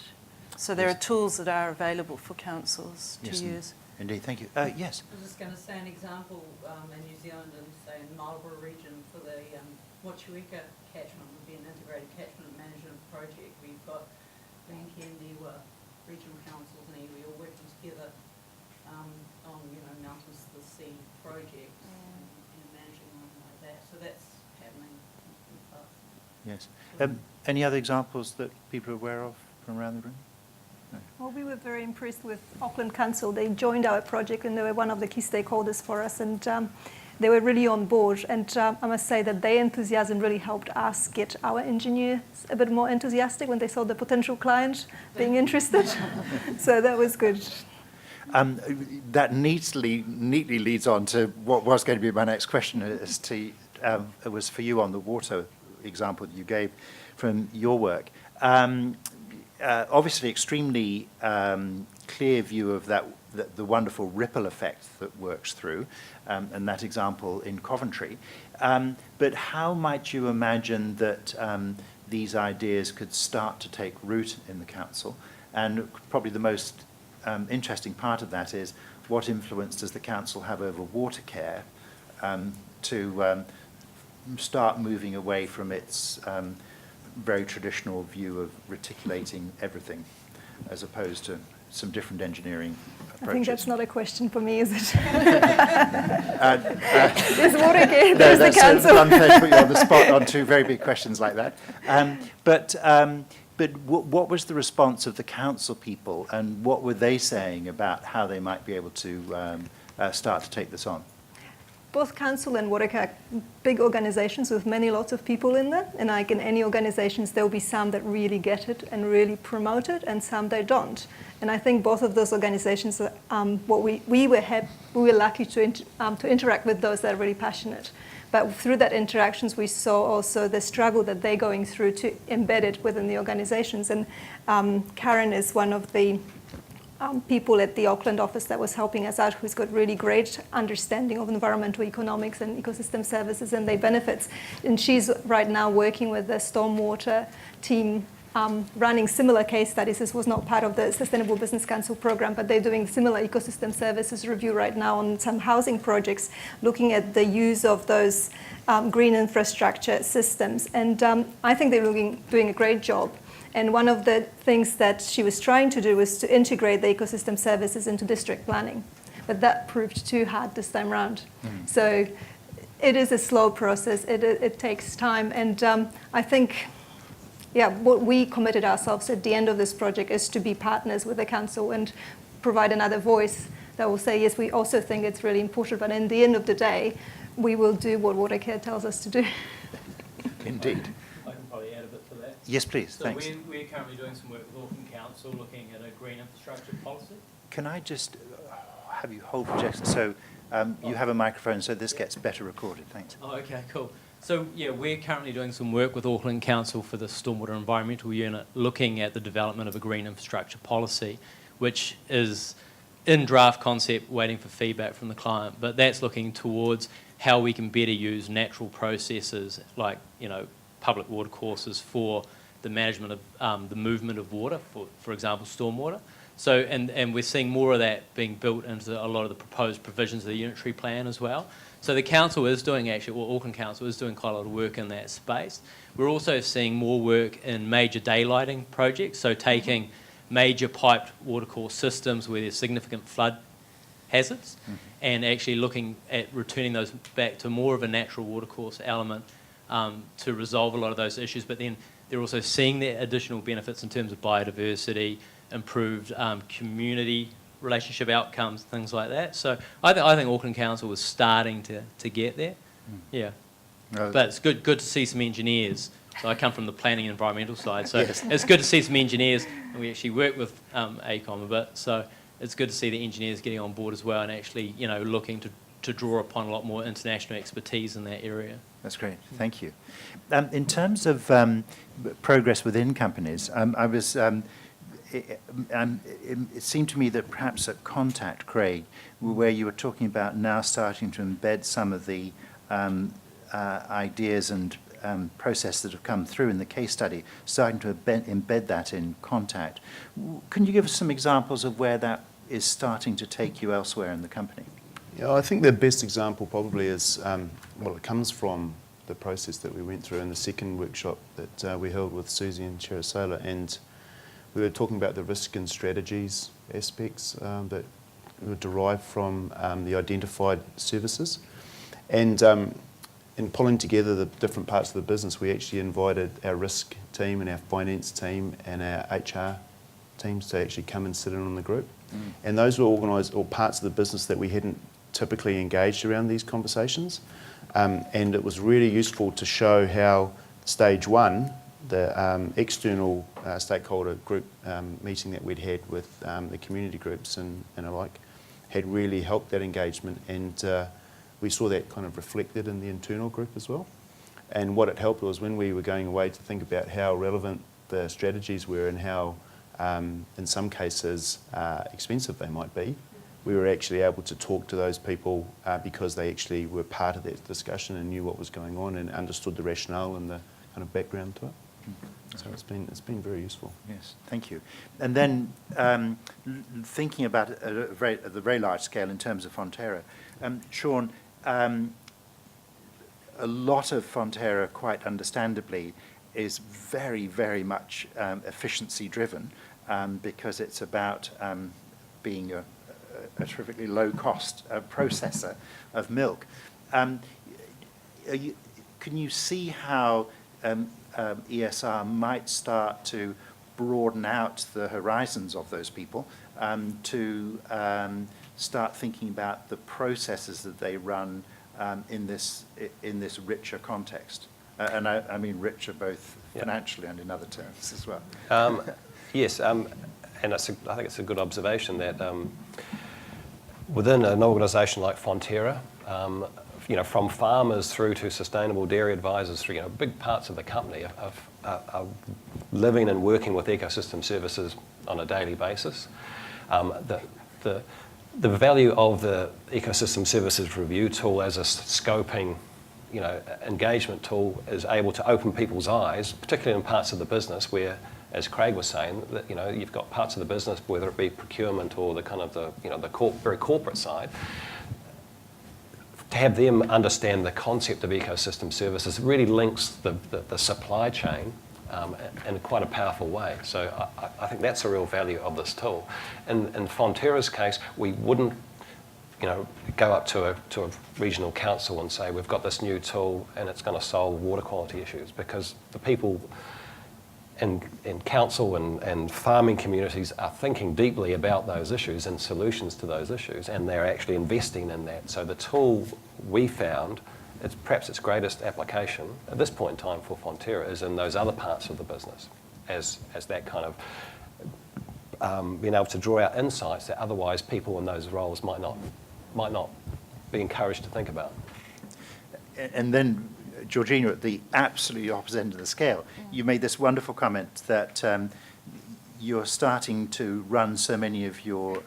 So there are tools that are available for councils to use. Indeed, thank you. Yes. I was just going to say an example in New Zealand and say in the Marlborough region for the Motueka catchment would be an integrated catchment management project. We've got Landcare and Niwa regional councils and iwi all working together on Mountains to the Sea projects and managing them like that. So that's happening in part. Yes. Any other examples that people are aware of from around the room? Well, we were very impressed with Auckland Council. They joined our project and they were one of the key stakeholders for us, and they were really on board. And I must say that their enthusiasm really helped us get our engineers a bit more enthusiastic when they saw the potential client being interested. So that was good. That neatly leads on to what was going to be my next question. As to it was for you on the water example that you gave from your work. Obviously, extremely clear view of the wonderful ripple effect that works through, and that example in Coventry. But how might you imagine that these ideas could start to take root in the council? And probably the most interesting part of that is, what influence does the council have over water care to start moving away from its very traditional view of reticulating everything, as opposed to some different engineering approaches? I think that's not a question for me, is it? There's water care, there's the council. It's unfair to put you on the spot on two very big questions like that. But what was the response of the council people, and what were they saying about how they might be able to start to take this on? Both council and Watercare are big organizations with lots of people in them, and like in any organizations, there will be some that really get it and really promote it, and some they don't. And I think both of those organizations, we were lucky to interact with those that are really passionate. But through that interactions, we saw also the struggle that they're going through to embed it within the organizations. And Karen is one of the people at the Auckland office that was helping us out, who's got really great understanding of environmental economics and ecosystem services and their benefits. And she's right now working with the stormwater team, running similar case studies. This was not part of the Sustainable Business Council program, but they're doing similar ecosystem services review right now on some housing projects, looking at the use of those green infrastructure systems. And I think they're doing a great job. And one of the things that she was trying to do was to integrate the ecosystem services into district planning. But that proved too hard this time around. So it is a slow process. It takes time. And I think, what we committed ourselves at the end of this project is to be partners with the council and provide another voice that will say, yes, we also think it's really important. But in the end of the day, we will do what Watercare tells us to do. Indeed. I can probably add a bit to that. Yes, please. So Thanks. we're currently doing some work with Auckland Council looking at a green infrastructure policy. Can I just have you hold for Jackson? So you have a microphone, so this gets better recorded. Thanks. Oh, okay, cool. So we're currently doing some work with Auckland Council for the Stormwater Environmental Unit, looking at the development of a green infrastructure policy, which is in draft concept, waiting for feedback from the client. But that's looking towards how we can better use natural processes like, public water courses for the management of the movement of water, for example, stormwater. So, and we're seeing more of that being built into a lot of the proposed provisions of the unitary plan as well. So the council is doing actually, or Auckland Council is doing quite a lot of work in that space. We're also seeing more work in major daylighting projects, so taking major piped watercourse systems where there's significant flood hazards and actually looking at returning those back to more of a natural watercourse element to resolve a lot of those issues. But then they're also seeing the additional benefits in terms of biodiversity, improved community relationship outcomes, things like that. So I think Auckland Council was starting to get there. Yeah. But it's good to see some engineers. So I come from the planning and environmental side, so it's good to see some engineers, and we actually work with AECOM a bit, so it's good to see the engineers getting on board as well and actually, you know, looking to draw upon a lot more international expertise in that area. That's great, thank you. In terms of progress within companies, it seemed to me that perhaps at Contact, Craig, where you were talking about now starting to embed some of the ideas and process that have come through in the case study, starting to embed that in Contact. Can you give us some examples of where that is starting to take you elsewhere in the company? Yeah, I think the best example probably is, well, it comes from the process that we went through in the second workshop that we held with Susie and Cherisola, and we were talking about the risk and strategies aspects that were derived from the identified services. And in pulling together the different parts of the business, we actually invited our risk team and our finance team and our HR teams to actually come and sit in on the group. And those were organised, or parts of the business that we hadn't typically engaged around these conversations. And it was really useful to show how stage one, the external stakeholder group meeting that we'd had with the community groups and alike, had really helped that engagement, and we saw that kind of reflected in the internal group as well. And what it helped was when we were going away to think about how relevant the strategies were and how, in some cases, expensive they might be, we were actually able to talk to those people because they actually were part of that discussion and knew what was going on and understood the rationale and the kind of background to it. So it's been very useful. Yes, thank you. And then thinking about it at the very large scale in terms of Fonterra, Sean, a lot of Fonterra, quite understandably, is very, very much efficiency driven because it's about being a terrifically low-cost processor of milk. Can you see how ESR might start to broaden out the horizons of those people to start thinking about the processes that they run in this richer context? And I mean richer both financially and in other terms as well. Yes, and I think it's a good observation that within an organisation like Fonterra, you know, from farmers through to sustainable dairy advisors, through, you know, big parts of the company are living and working with ecosystem services on a daily basis. The value of the ecosystem services review tool as a scoping, you know, engagement tool is able to open people's eyes, particularly in parts of the business where, as Craig was saying, that, you know, you've got parts of the business, whether it be procurement or the kind of the, you know, the very corporate side, to have them understand the concept of ecosystem services really links the supply chain in quite a powerful way. So I think that's a real value of this tool. In Fonterra's case, we wouldn't, you know, go up to a regional council and say we've got this new tool and it's going to solve water quality issues, because the people in council and farming communities are thinking deeply about those issues and solutions to those issues, and they're actually investing in that. So the tool we found, it's perhaps its greatest application at this point in time for Fonterra is in those other parts of the business, as that kind of being able to draw out insights that otherwise people in those roles might not be encouraged to think about. And then, Georgina, at the absolutely opposite end of the scale, you made this wonderful comment that you're starting to run so many of your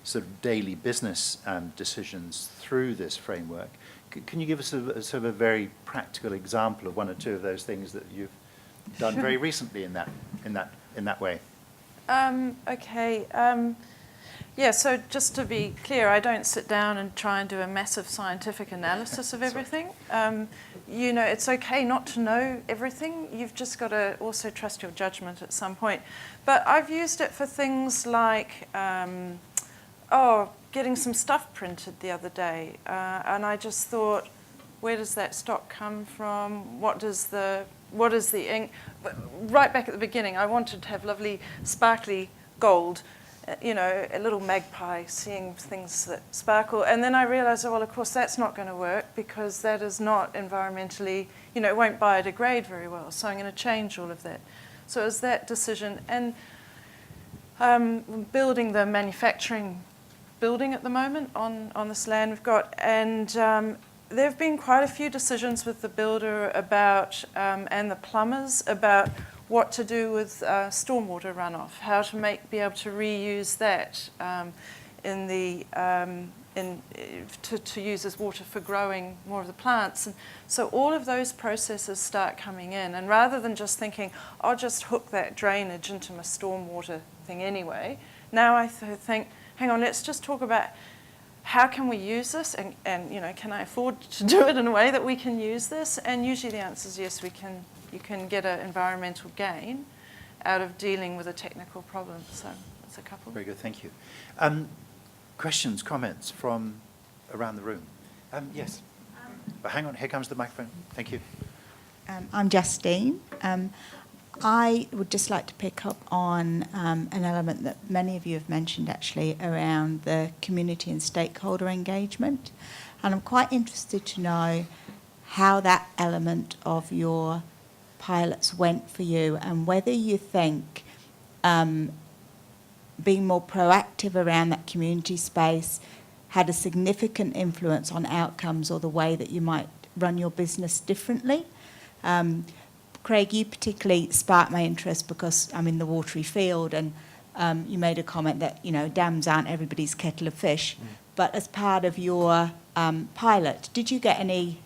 sort of daily business decisions through this framework. Can you give us a sort of a very practical example of one or two of those things that you've done very recently in that way? Okay. Yeah, so just to be clear, I don't sit down and try and do a massive scientific analysis of everything. You know, it's okay not to know everything. You've just got to also trust your judgment at some point. But I've used it for things like, getting some stuff printed the other day. And I just thought, where does that stock come from? What is the ink? But right back at the beginning, I wanted to have lovely, sparkly gold, you know, a little magpie seeing things that sparkle. And then I realized, well, of course, that's not going to work because that is not environmentally, you know, it won't biodegrade very well. So I'm going to change all of that. So it was that decision. And building the manufacturing building at the moment on this land we've got. And there have been quite a few decisions with the builder about, and the plumbers, about what to do with stormwater runoff, how to be able to reuse that to use as water for growing more of the plants. And so all of those processes start coming in. And rather than just thinking, I'll just hook that drainage into my stormwater thing anyway, now I think, hang on, let's just talk about how can we use this, and you know, can I afford to do it in a way that we can use this? And usually the answer is yes, we can. You can get an environmental gain out of dealing with a technical problem. So that's a couple. Very good, thank you. Questions, comments from around the room? Yes. But hang on, here comes the microphone. Thank you. I'm Justine. I would just like to pick up on an element that many of you have mentioned actually around the community and stakeholder engagement. And I'm quite interested to know how that element of your pilots went for you and whether you think being more proactive around that community space had a significant influence on outcomes or the way that you might run your business differently. Craig, you particularly sparked my interest because I'm in the watery field, and you made a comment that, you know, dams aren't everybody's kettle of fish. But as part of your pilot, did you get any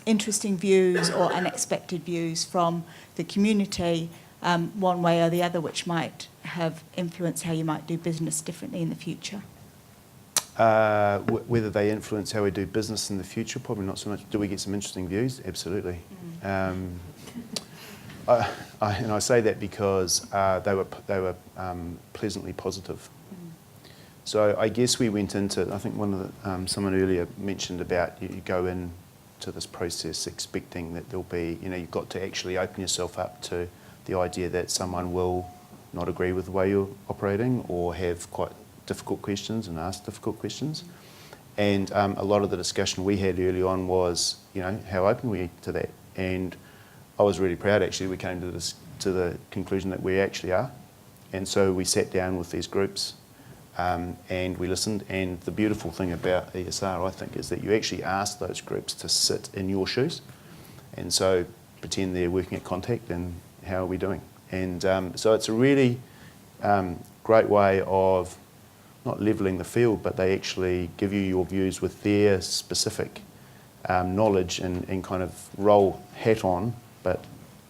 interesting views or unexpected views from the community, one way or the other, which might have influenced how you might do business differently in the future? Whether they influence how we do business in the future, probably not so much. Do we get some interesting views? Absolutely. And I say that because they were pleasantly positive. So I guess we went into, I think someone earlier mentioned about you go into this process expecting that there'll be, you know, you've got to actually open yourself up to the idea that someone will not agree with the way you're operating or have quite difficult questions and ask difficult questions. And a lot of the discussion we had early on was, you know, how open were we to that? And I was really proud, actually. We came to the conclusion that we actually are. And so we sat down with these groups and we listened. And the beautiful thing about ESR, I think, is that you actually ask those groups to sit in your shoes. And so pretend they're working at Contact and how are we doing? And so it's a really great way of not levelling the field, but they actually give you your views with their specific knowledge and kind of roll hat on, but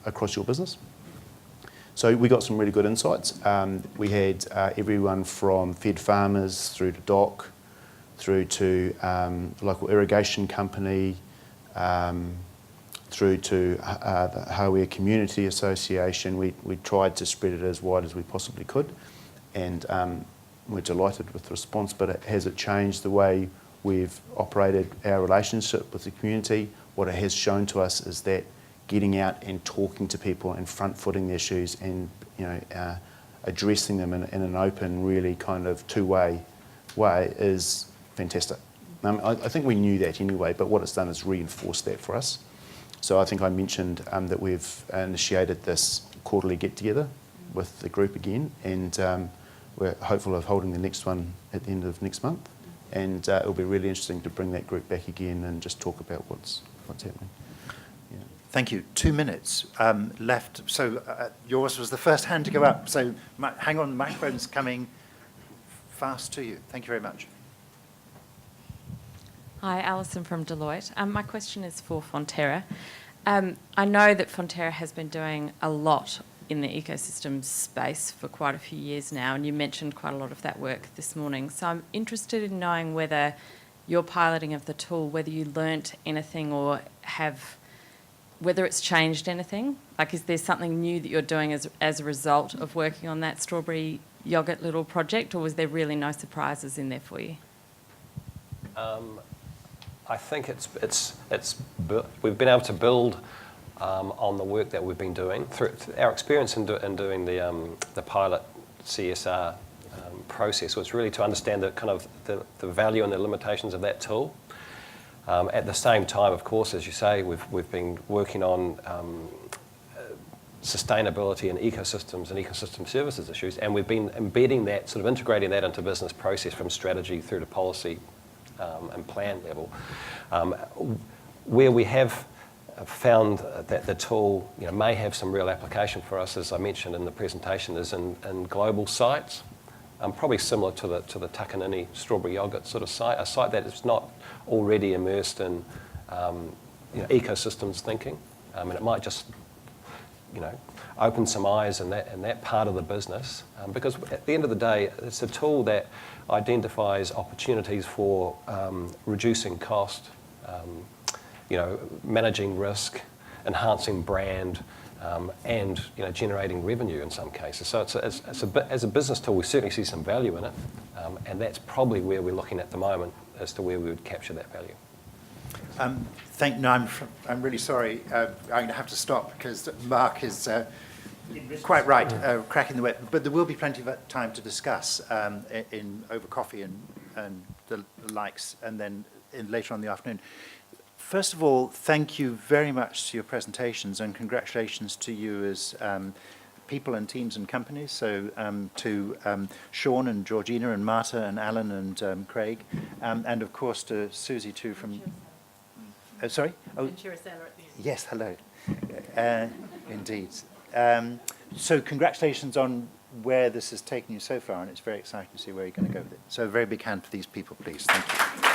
across your business. So we got some really good insights. We had everyone from fed farmers through to DOC, through to local irrigation company, through to the Hawea Community Association. We tried to spread it as wide as we possibly could, and we're delighted with the response. But has it changed the way we've operated our relationship with the community? What it has shown to us is that getting out and talking to people and front-footing their issues and, you know, addressing them in an open, really kind of two-way way is fantastic. I think we knew that anyway, but what it's done is reinforced that for us. So I think I mentioned that we've initiated this quarterly get-together with the group again, and we're hopeful of holding the next one at the end of next month. And it'll be really interesting to bring that group back again and just talk about what's happening. Yeah. Thank you. 2 minutes left. So yours was the first hand to go up. So hang on, the microphone's coming fast to you. Thank you very much. Hi, Alison from Deloitte. My question is for Fonterra. I know that Fonterra has been doing a lot in the ecosystem space for quite a few years now, and you mentioned quite a lot of that work this morning. So I'm interested in knowing whether your piloting of the tool, whether you learnt anything or whether it's changed anything. Like, is there something new that you're doing as a result of working on that strawberry yoghurt little project, or was there really no surprises in there for you? I think we've been able to build on the work that we've been doing through our experience in doing the pilot CSR process was really to understand the value and the limitations of that tool. At the same time, of course, as you say, we've been working on sustainability and ecosystems and ecosystem services issues, and we've been embedding that, sort of integrating that into business process from strategy through to policy and plan level. Where we have found that the tool may have some real application for us, as I mentioned in the presentation, is in global sites, probably similar to the Takanini strawberry yoghurt sort of site, a site that is not already immersed in ecosystems thinking, and it might just open some eyes in that part of the business, because at the end of the day, it's a tool that identifies opportunities for reducing cost, managing risk, enhancing brand, and generating revenue in some cases. So as a business tool, we certainly see some value in it, and that's probably where we're looking at the moment as to where we would capture that value. I'm really sorry. I'm going to have to stop because Mark is quite right, cracking the whip. But there will be plenty of time to discuss over coffee and the likes, and then later on in the afternoon. First of all, thank you very much to your presentations, and congratulations to you as people and teams and companies. So to Sean and Georgina and Marta and Alan and Craig, and of course to Susie too from... sorry? Oh, yes, hello. Indeed. So congratulations on where this has taken you so far, and it's very exciting to see where you're going to go with it. So a very big hand for these people, please. Thank you.